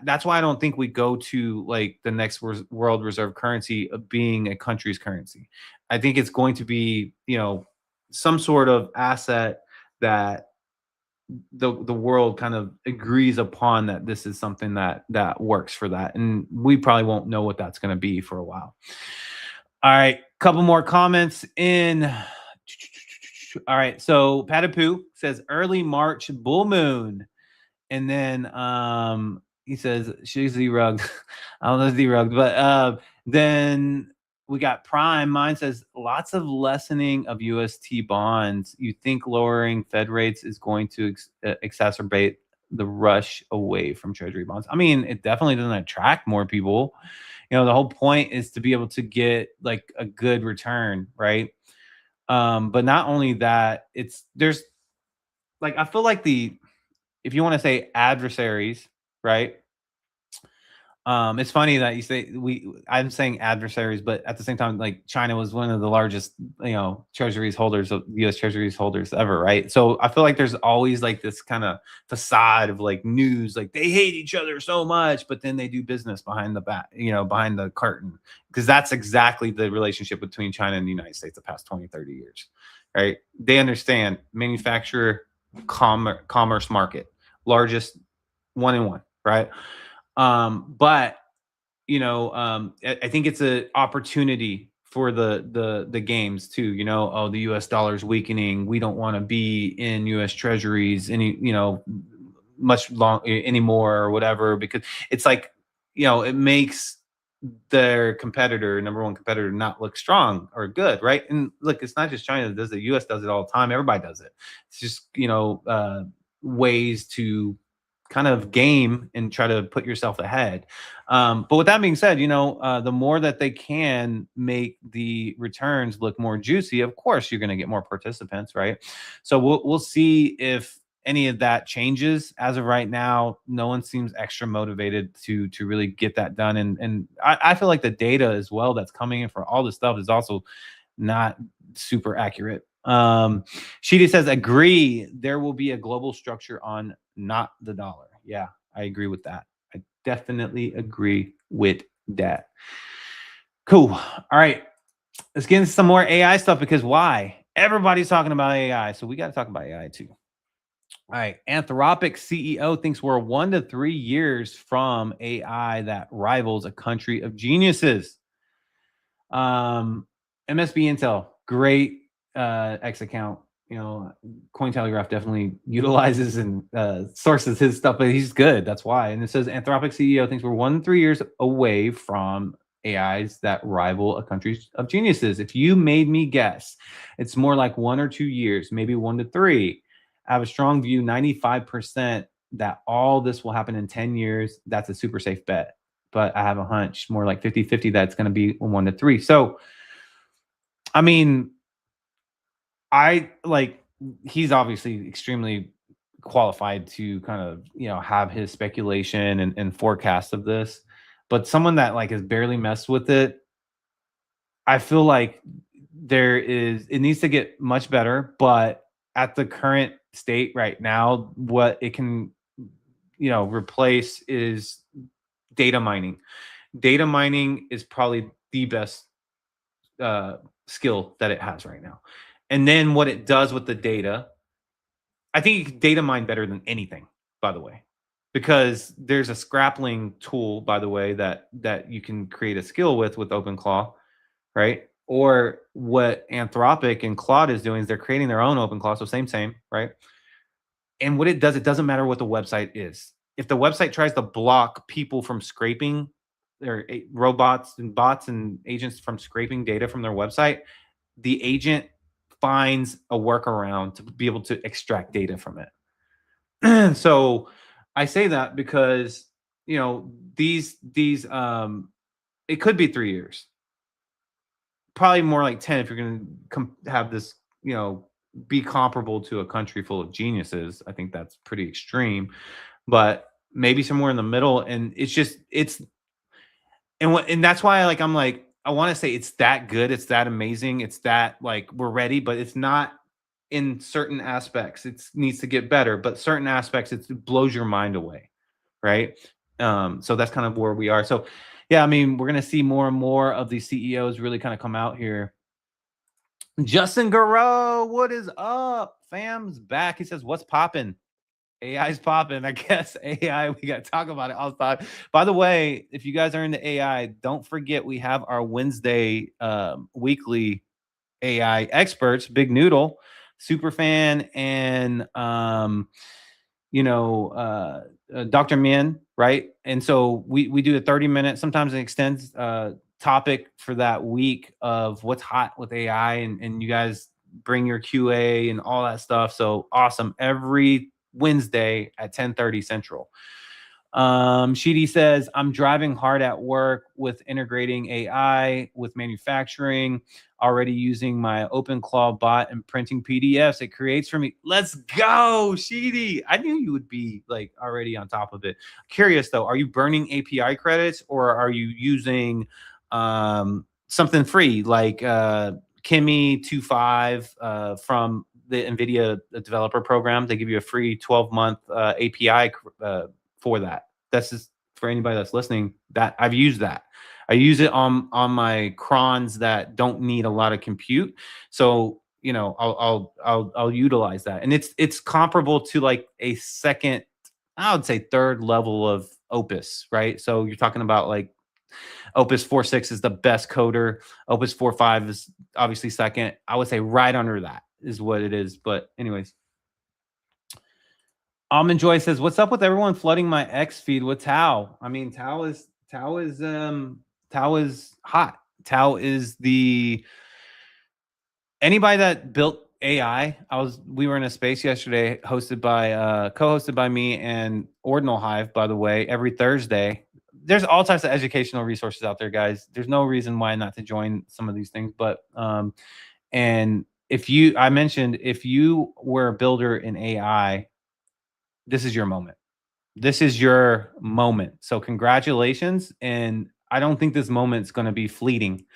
[SPEAKER 3] that's why I don't think we go to like the next world reserve currency of being a country's currency. I think it's going to be some sort of asset that the world kind of agrees upon, that this is something that works for that, and we probably won't know what that's going to be for a while. All right, couple more comments in. All right, so Patapoo says early March bull moon, and then he says she's derugged. I don't know if derugged, but then we got Prime. Mine says lots of lessening of UST bonds. You think lowering Fed rates is going to exacerbate the rush away from Treasury bonds? I mean, it definitely doesn't attract more people. The whole point is to be able to get like a good return, right? But not only that, there's like, I feel like if you want to say adversaries, right? It's funny that you say I'm saying adversaries, but at the same time, like China was one of the largest, treasuries holders of US Treasuries holders ever, right? So I feel like there's always like this kind of facade of like news, like they hate each other so much, but then they do business behind the back, behind the curtain, because that's exactly the relationship between China and the United States the past 20, 30 years, right? They understand manufacturer, commerce market, largest one in one, right? But I think it's an opportunity for the games too. The US dollar is weakening. We don't want to be in US Treasuries much long anymore or whatever, because it's like, it makes their competitor, number one competitor, not look strong or good, right? And look, it's not just China that does it. US does it all the time. Everybody does it. It's just ways to kind of game and try to put yourself ahead. But with that being said, the more that they can make the returns look more juicy, of course, you're going to get more participants, right? So we'll see if any of that changes as of right now, no one seems extra motivated to really get that done. And I feel like the data as well that's coming in for all this stuff is also not super accurate. Sheedy says, agree, there will be a global structure on not the dollar. Yeah, I agree with that. I definitely agree with that. Cool. All right. Let's get into some more AI stuff, because why? Everybody's talking about AI, so we got to talk about AI too. All right. Anthropic CEO thinks we're 1 to 3 years from AI that rivals a country of geniuses. MSB Intel, great X account. You know, Cointelegraph definitely utilizes and sources his stuff, but he's good. That's why. And it says Anthropic CEO thinks we're 1 to 3 years away from AIs that rival a country of geniuses. If you made me guess, it's more like 1 or 2 years, maybe 1 to 3. I have a strong view, 95%, that all this will happen in 10 years. That's a super safe bet. But I have a hunch, more like 50-50, that's going to be 1 to 3. So, I mean, he's obviously extremely qualified to kind of, you know, have his speculation and forecast of this. But someone that like has barely messed with it, I feel like it needs to get much better. But at the current state right now, what it can, you know, replace is data mining. Data mining is probably the best skill that it has right now. And then what it does with the data, I think you can data mine better than anything, by the way, because there's a scrappling tool, by the way, that you can create a skill with openclaw, right? Or what Anthropic and Claude is doing is they're creating their own openclaw, so same, right? And what it does, it doesn't matter what the website is. If the website tries to block people from scraping, their robots and bots and agents from scraping data from their website, the agent finds a workaround to be able to extract data from it. So I say that because, you know, these it could be 3 years, probably more like 10 if you're going to have this, you know, be comparable to a country full of geniuses. I think that's pretty extreme, but maybe somewhere in the middle. And and that's why I'm like, I want to say it's that good, it's that amazing, it's that like we're ready, but it's not in certain aspects. It needs to get better, but certain aspects it blows your mind away, right? So that's kind of where we are. So yeah, I mean, we're gonna see more and more of these CEOs really kind of come out here. Justin Garreau, what is up? Fam's back. He says, what's popping? AI's popping. I guess AI, we got to talk about it all the time. By the way, if you guys are into AI, don't forget we have our Wednesday weekly AI experts, Big Noodle, Superfan, and Dr. Min, right? And so we do a 30-minute, sometimes it extends topic for that week of what's hot with AI, and you guys bring your QA and all that stuff. So awesome. Every Wednesday at 10:30 Central. Sheedy says, I'm driving hard at work with integrating AI with manufacturing, already using my openclaw bot and printing PDFs it creates for me. Let's go, Sheedy. I knew you would be like already on top of it. Curious though, are you burning API credits or are you using something free like Kimi 2.5 from the Nvidia developer program? They give you a free 12-month API for that. That's just for anybody that's listening, that I've used that. I use it on my crons that don't need a lot of compute. So, you know, I'll utilize that. And it's comparable to like a second, I would say third level of Opus, right? So you're talking about like Opus 4.6 is the best coder. Opus 4.5 is obviously second. I would say right under that is what it is. But anyways. Almond Joy says, what's up with everyone flooding my X feed with Tau? I mean, Tau is hot. Tau is anybody that built AI. We were in a space yesterday hosted by co-hosted by me and Ordinal Hive, by the way, every Thursday. There's all types of educational resources out there, guys. There's no reason why not to join some of these things. But and I mentioned if you were a builder in AI, this is your moment. This is your moment. So congratulations. And I don't think this moment's going to be fleeting.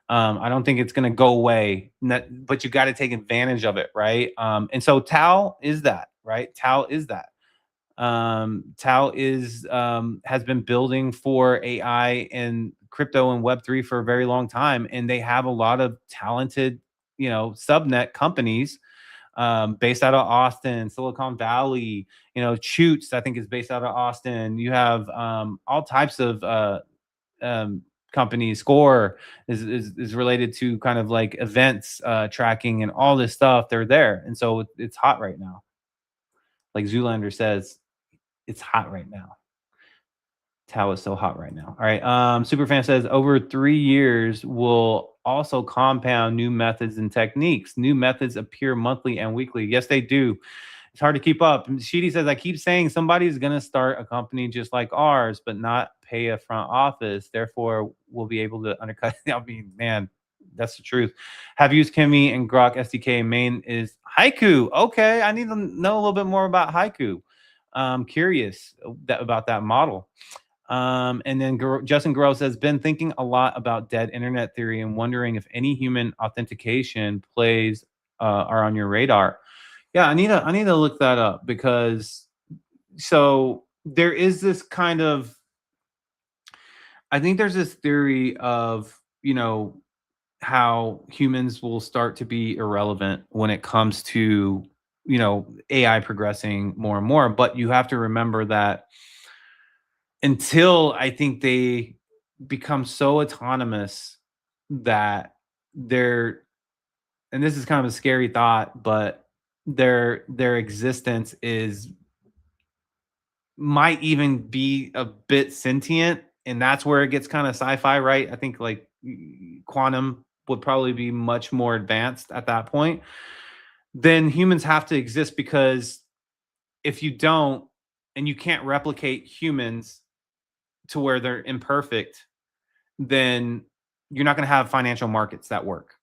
[SPEAKER 3] I don't think it's going to go away, but you got to take advantage of it, right? And so Tao is that, right? Tao is that. Tao is has been building for AI and crypto and Web3 for a very long time, and they have a lot of talented, subnet companies based out of Austin, Silicon Valley. Chutes, I think, is based out of Austin. You have all types of companies. Score is related to kind of like events tracking and all this stuff. They're there, and so it's hot right now. Like Zoolander says, it's hot right now. Tao is so hot right now. All right. Superfan says over 3 years will also compound new methods and techniques. New methods appear monthly and weekly. Yes, they do. It's hard to keep up. Sheedy says, I keep saying somebody's going to start a company just like ours, but not pay a front office. Therefore, we'll be able to undercut. I mean, man, that's the truth. Have used Kimi and Grok SDK. Main is Haiku. Okay. I need to know a little bit more about Haiku. I'm curious about that model. And then Justin Guerrero says, been thinking a lot about dead internet theory and wondering if any human authentication plays are on your radar. Yeah, I need to look that up, because so there is this kind of, I think there's this theory of, how humans will start to be irrelevant when it comes to, AI progressing more and more. But you have to remember that until I think they become so autonomous that they're, and this is kind of a scary thought, but their existence might even be a bit sentient, and that's where it gets kind of sci-fi, right? I think like quantum would probably be much more advanced at that point. Then humans have to exist, because if you don't, and you can't replicate humans to where they're imperfect, then you're not going to have financial markets that work,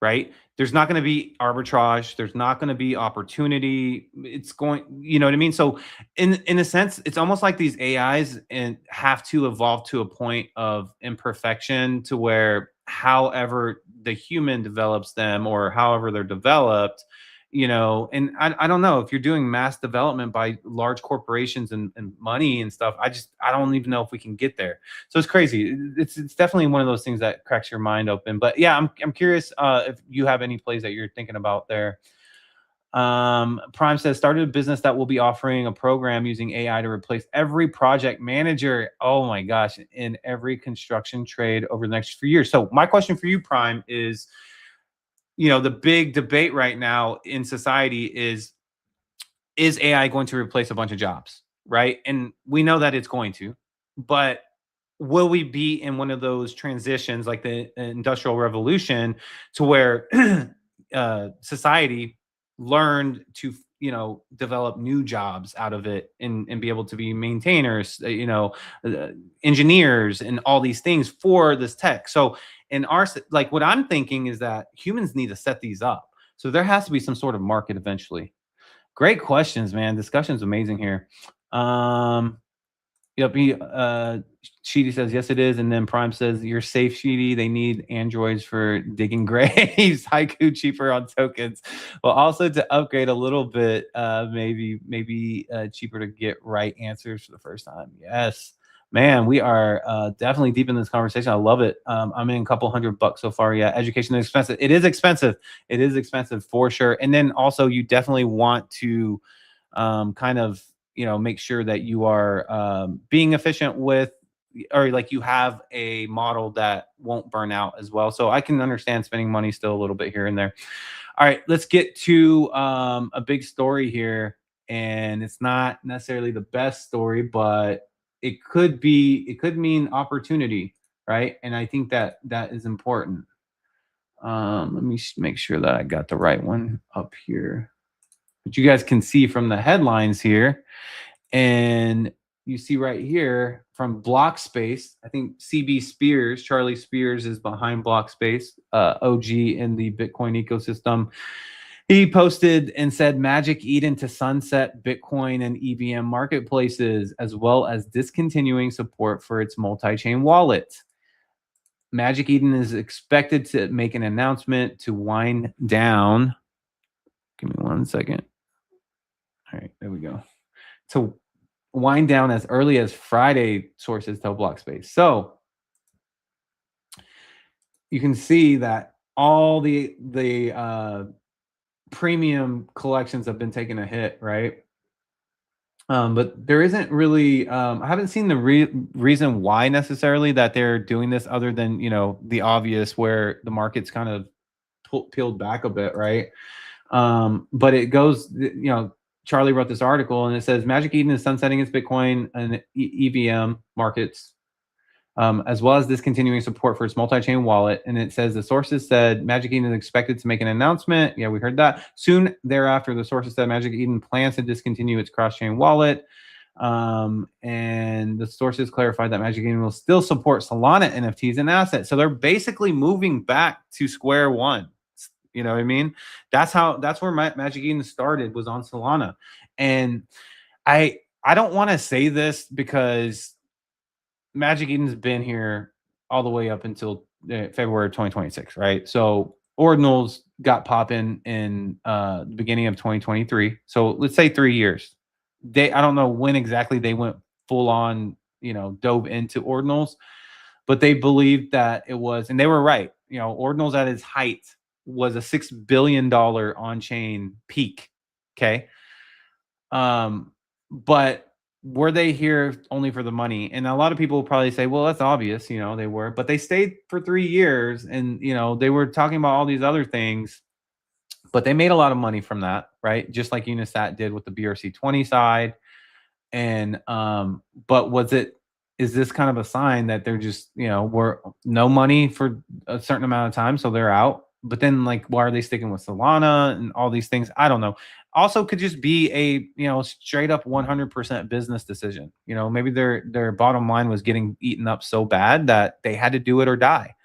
[SPEAKER 3] right? There's not going to be arbitrage. There's not going to be opportunity. It's going, you know what I mean? So in a sense, it's almost like these AIs and have to evolve to a point of imperfection, to where however the human develops them, or however they're developed, and I don't know, if you're doing mass development by large corporations and money and stuff, I don't even know if we can get there. So it's crazy. It's definitely one of those things that cracks your mind open. But yeah, I'm curious if you have any plays that you're thinking about there. Prime says, started a business that will be offering a program using AI to replace every project manager. Oh my gosh, in every construction trade over the next few years. So my question for you, Prime, is, the big debate right now in society is AI going to replace a bunch of jobs, right? And we know that it's going to, but will we be in one of those transitions like the Industrial Revolution, to where society learned to, develop new jobs out of it, and be able to be maintainers, engineers, and all these things for this tech. So in our, like, what I'm thinking is that humans need to set these up. So there has to be some sort of market eventually. Great questions, man. Discussion's amazing here. Yep. Sheedy says, yes, it is. And then Prime says, you're safe, Sheedy. They need androids for digging graves. Haiku cheaper on tokens. Well, also to upgrade a little bit, maybe cheaper to get right answers for the first time. Yes, man, we are definitely deep in this conversation. I love it. I'm in a couple $100 so far. Yeah, education is expensive. It is expensive. It is expensive for sure. And then also you definitely want to kind of, make sure that you are being efficient with, or like you have a model that won't burn out as well. So I can understand spending money still a little bit here and there. All right, let's get to a big story here. And it's not necessarily the best story, but it could mean opportunity, right? And I think that is important. Let me make sure that I got the right one up here. But you guys can see from the headlines here, and you see right here from Blockspace, I think CB Spears, Charlie Spears, is behind Blockspace, OG in the Bitcoin ecosystem. He posted and said Magic Eden to sunset Bitcoin and EVM marketplaces, as well as discontinuing support for its multi-chain wallet. Magic Eden is expected to make an announcement to wind down. Give me 1 second. All right, there we go. To wind down as early as Friday, sources tell Blockspace. So you can see that all the premium collections have been taking a hit, right? But there isn't really, I haven't seen the reason why necessarily that they're doing this, other than, you know, the obvious, where the market's kind of peeled back a bit, right? But it goes, you know, Charlie wrote this article and it says Magic Eden is sunsetting its Bitcoin and EVM markets, as well as discontinuing support for its multi-chain wallet. And it says the sources said Magic Eden is expected to make an announcement. Yeah, we heard that. Soon thereafter, the sources said Magic Eden plans to discontinue its cross-chain wallet. And the sources clarified that Magic Eden will still support Solana NFTs and assets. So they're basically moving back to square one. You know what I mean? That's where Magic Eden started, was on Solana. And I don't want to say this because Magic Eden's been here all the way up until February 2026, right? So ordinals got popping in the beginning of 2023. So let's say 3 years. I don't know when exactly they went full on, you know, dove into ordinals, but they believed that it was, and they were right. You know, ordinals at its height was a $6 billion on-chain peak. Okay. But were they here only for the money? And a lot of people will probably say, well, that's obvious, you know, they were, but they stayed for 3 years, and, you know, they were talking about all these other things, but they made a lot of money from that, right? Just like Unisat did with the BRC20 side. And, but is this kind of a sign that they're just, you know, were no money for a certain amount of time, so they're out? But then, like, why are they sticking with Solana and all these things? I don't know. Also, could just be a, you know, straight up 100% business decision. You know, maybe their bottom line was getting eaten up so bad that they had to do it or die,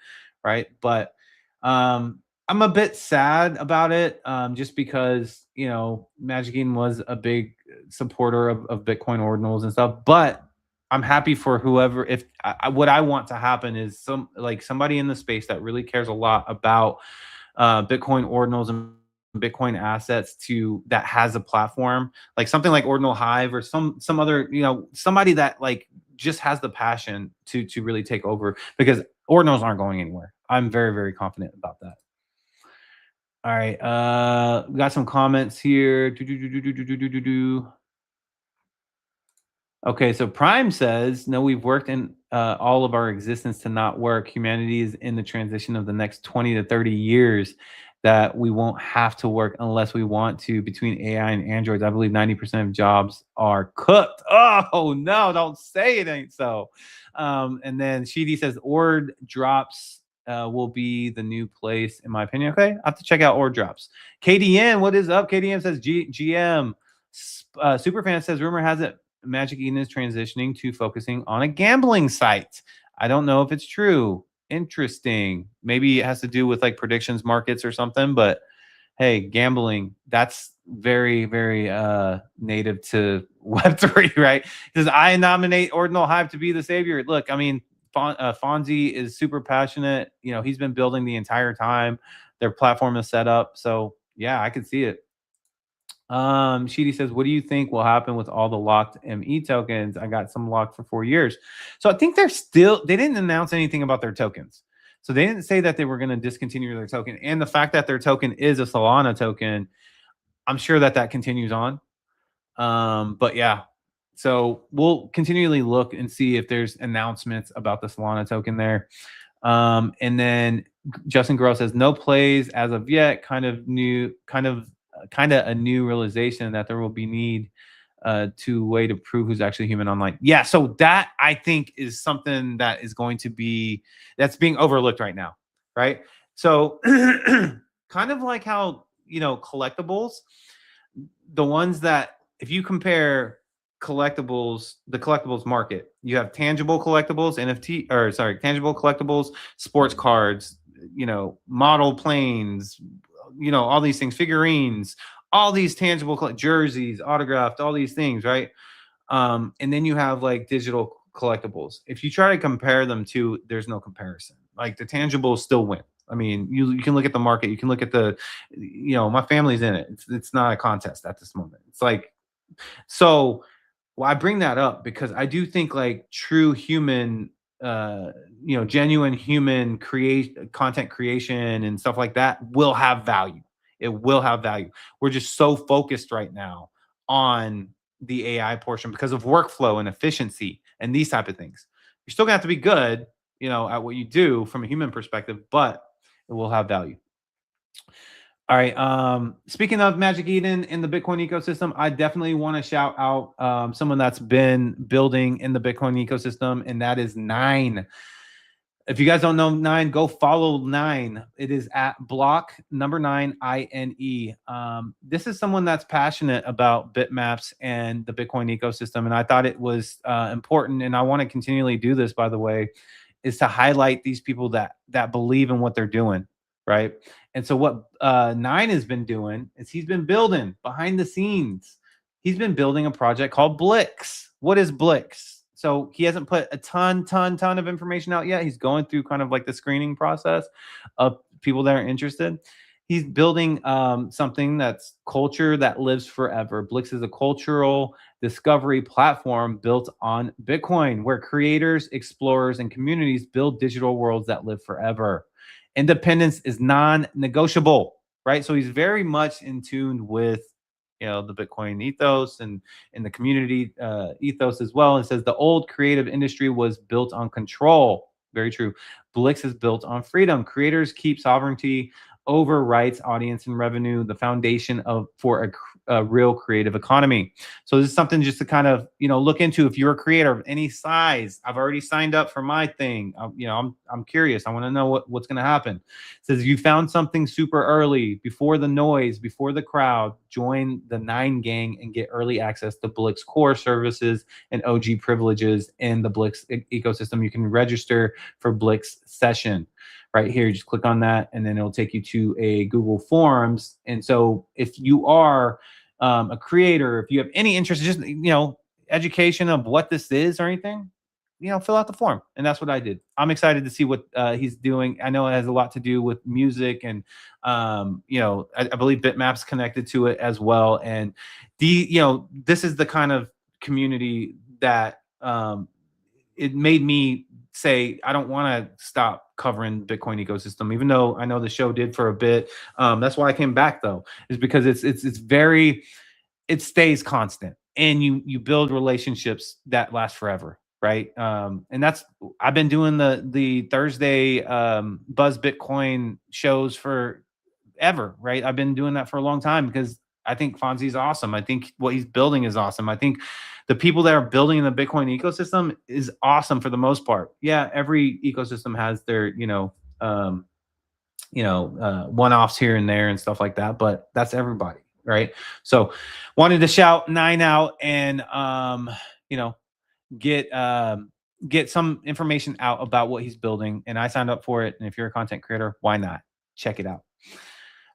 [SPEAKER 3] right? But I'm a bit sad about it, just because, you know, Magic Eden was a big supporter of Bitcoin ordinals and stuff. But I'm happy for whoever. If what I want to happen is somebody in the space that really cares a lot about Bitcoin ordinals and Bitcoin assets, that has a platform, like something like Ordinal Hive or some other, you know, somebody that like just has the passion to really take over, because ordinals aren't going anywhere. I'm very, very confident about that. All right, we got some comments here. Okay, so Prime says, no, we've worked in all of our existence to not work. Humanity is in the transition of the next 20 to 30 years that we won't have to work unless we want to. Between AI and androids, I believe 90% of jobs are cooked. Oh, no, don't say it ain't so. And then Sheedy says, Ord drops will be the new place, in my opinion. Okay, I have to check out Ord drops. KDN, what is up? KDN says, GM. Superfan says, rumor has it Magic Eden is transitioning to focusing on a gambling site. I don't know if it's true. Interesting. Maybe it has to do with like predictions markets or something, but hey, gambling, that's very, very native to Web3, right? Because I nominate Ordinal Hive to be the savior. Look, I mean, Fonzie is super passionate. You know, he's been building the entire time. Their platform is set up. So yeah, I could see it. Sheedy says, what do you think will happen with all the locked ME tokens? I got some locked for 4 years. So I think they didn't announce anything about their tokens. So they didn't say that they were going to discontinue their token. And the fact that their token is a Solana token, I'm sure that continues on. But yeah, so we'll continually look and see if there's announcements about the Solana token there. And then Justin Gross says, no plays as of yet, kind of a new realization that there will be need to way to prove who's actually human online. Yeah, so that I think is something that is going to be, that's being overlooked right now, right? So kind of like how, you know, collectibles, the ones that, if you compare collectibles, the collectibles market, you have tangible collectibles, tangible collectibles, sports cards, you know, model planes, you know, all these things, figurines, all these tangible jerseys, autographed, all these things, right? And then you have like digital collectibles. If you try to compare them to, there's no comparison. Like the tangibles still win. I mean, you can look at the market, you can look at the, you know, my family's in it. It's not a contest at this moment. It's like, so well, I bring that up because I do think like true human, you know, genuine human content creation and stuff like that will have value. It will have value. We're just so focused right now on the AI portion because of workflow and efficiency and these type of things. You're still gonna have to be good, you know, at what you do from a human perspective, but it will have value. All right. Speaking of Magic Eden in the Bitcoin ecosystem, I definitely want to shout out someone that's been building in the Bitcoin ecosystem, and that is Nine. If you guys don't know Nine, go follow Nine. It is at block number 9 INE. This is someone that's passionate about bitmaps and the Bitcoin ecosystem, and I thought it was important, and I want to continually do this, by the way, is to highlight these people that believe in what they're doing, right? And so what Nine has been doing is he's been building behind the scenes. He's been building a project called BLIX. What is BLIX? So he hasn't put a ton of information out yet. He's going through kind of like the screening process of people that are interested. He's building something that's culture that lives forever. BLIX is a cultural discovery platform built on Bitcoin, where creators, explorers, and communities build digital worlds that live forever. Independence is non-negotiable, right? So he's very much in tune with, you know, the Bitcoin ethos and the community ethos as well. And says the old creative industry was built on control. Very true. BLIX is built on freedom. Creators keep sovereignty over rights, audience, and revenue, the foundation for a real creative economy. So this is something just to kind of, you know, look into. If you're a creator of any size, I've already signed up for my thing. You know, I'm curious. I want to know what's going to happen. It says you found something super early, before the noise, before the crowd. Join the Nine gang and get early access to BLIX core services and OG privileges in the BLIX ecosystem. You can register for BLIX session. Right here, just click on that, and then it'll take you to a Google Forms. And so, if you are a creator, if you have any interest, just, you know, education of what this is or anything, you know, fill out the form. And that's what I did. I'm excited to see what he's doing. I know it has a lot to do with music, and you know, I believe Bitmap's connected to it as well. And you know, this is the kind of community that it made me say I don't want to stop covering Bitcoin ecosystem, even though I know the show did for a bit. That's why I came back, though, is because it stays constant, and you build relationships that last forever, right? And that's, I've been doing the Thursday Buzz Bitcoin shows forever, right? I've been doing that for a long time because I think Fonzie's awesome. I think what he's building is awesome. I think the people that are building in the Bitcoin ecosystem is awesome for the most part. Yeah, every ecosystem has their, one-offs here and there and stuff like that, but that's everybody, right? So wanted to shout Nine out and, get some information out about what he's building. And I signed up for it. And if you're a content creator, why not? Check it out.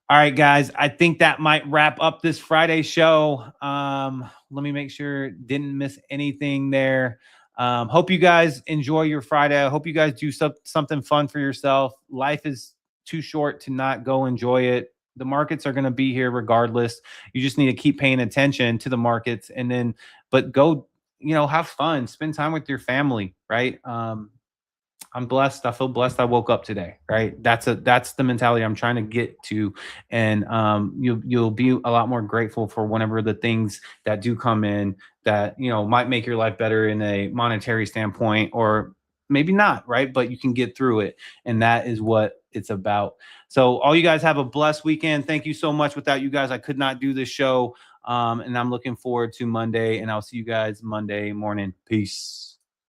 [SPEAKER 3] All right, guys, I think that might wrap up this Friday show. Let me make sure didn't miss anything there. Hope you guys enjoy your Friday. I hope you guys do something fun for yourself. Life is too short to not go enjoy it. The markets are going to be here regardless. You just need to keep paying attention to the markets, but go, have fun, spend time with your family, right? I'm blessed. I feel blessed. I woke up today, right? That's the mentality I'm trying to get to. And you'll be a lot more grateful for whenever the things that do come in that, might make your life better in a monetary standpoint, or maybe not, right? But you can get through it. And that is what it's about. So all you guys have a blessed weekend. Thank you so much. Without you guys, I could not do this show. And I'm looking forward to Monday, and I'll see you guys Monday morning. Peace.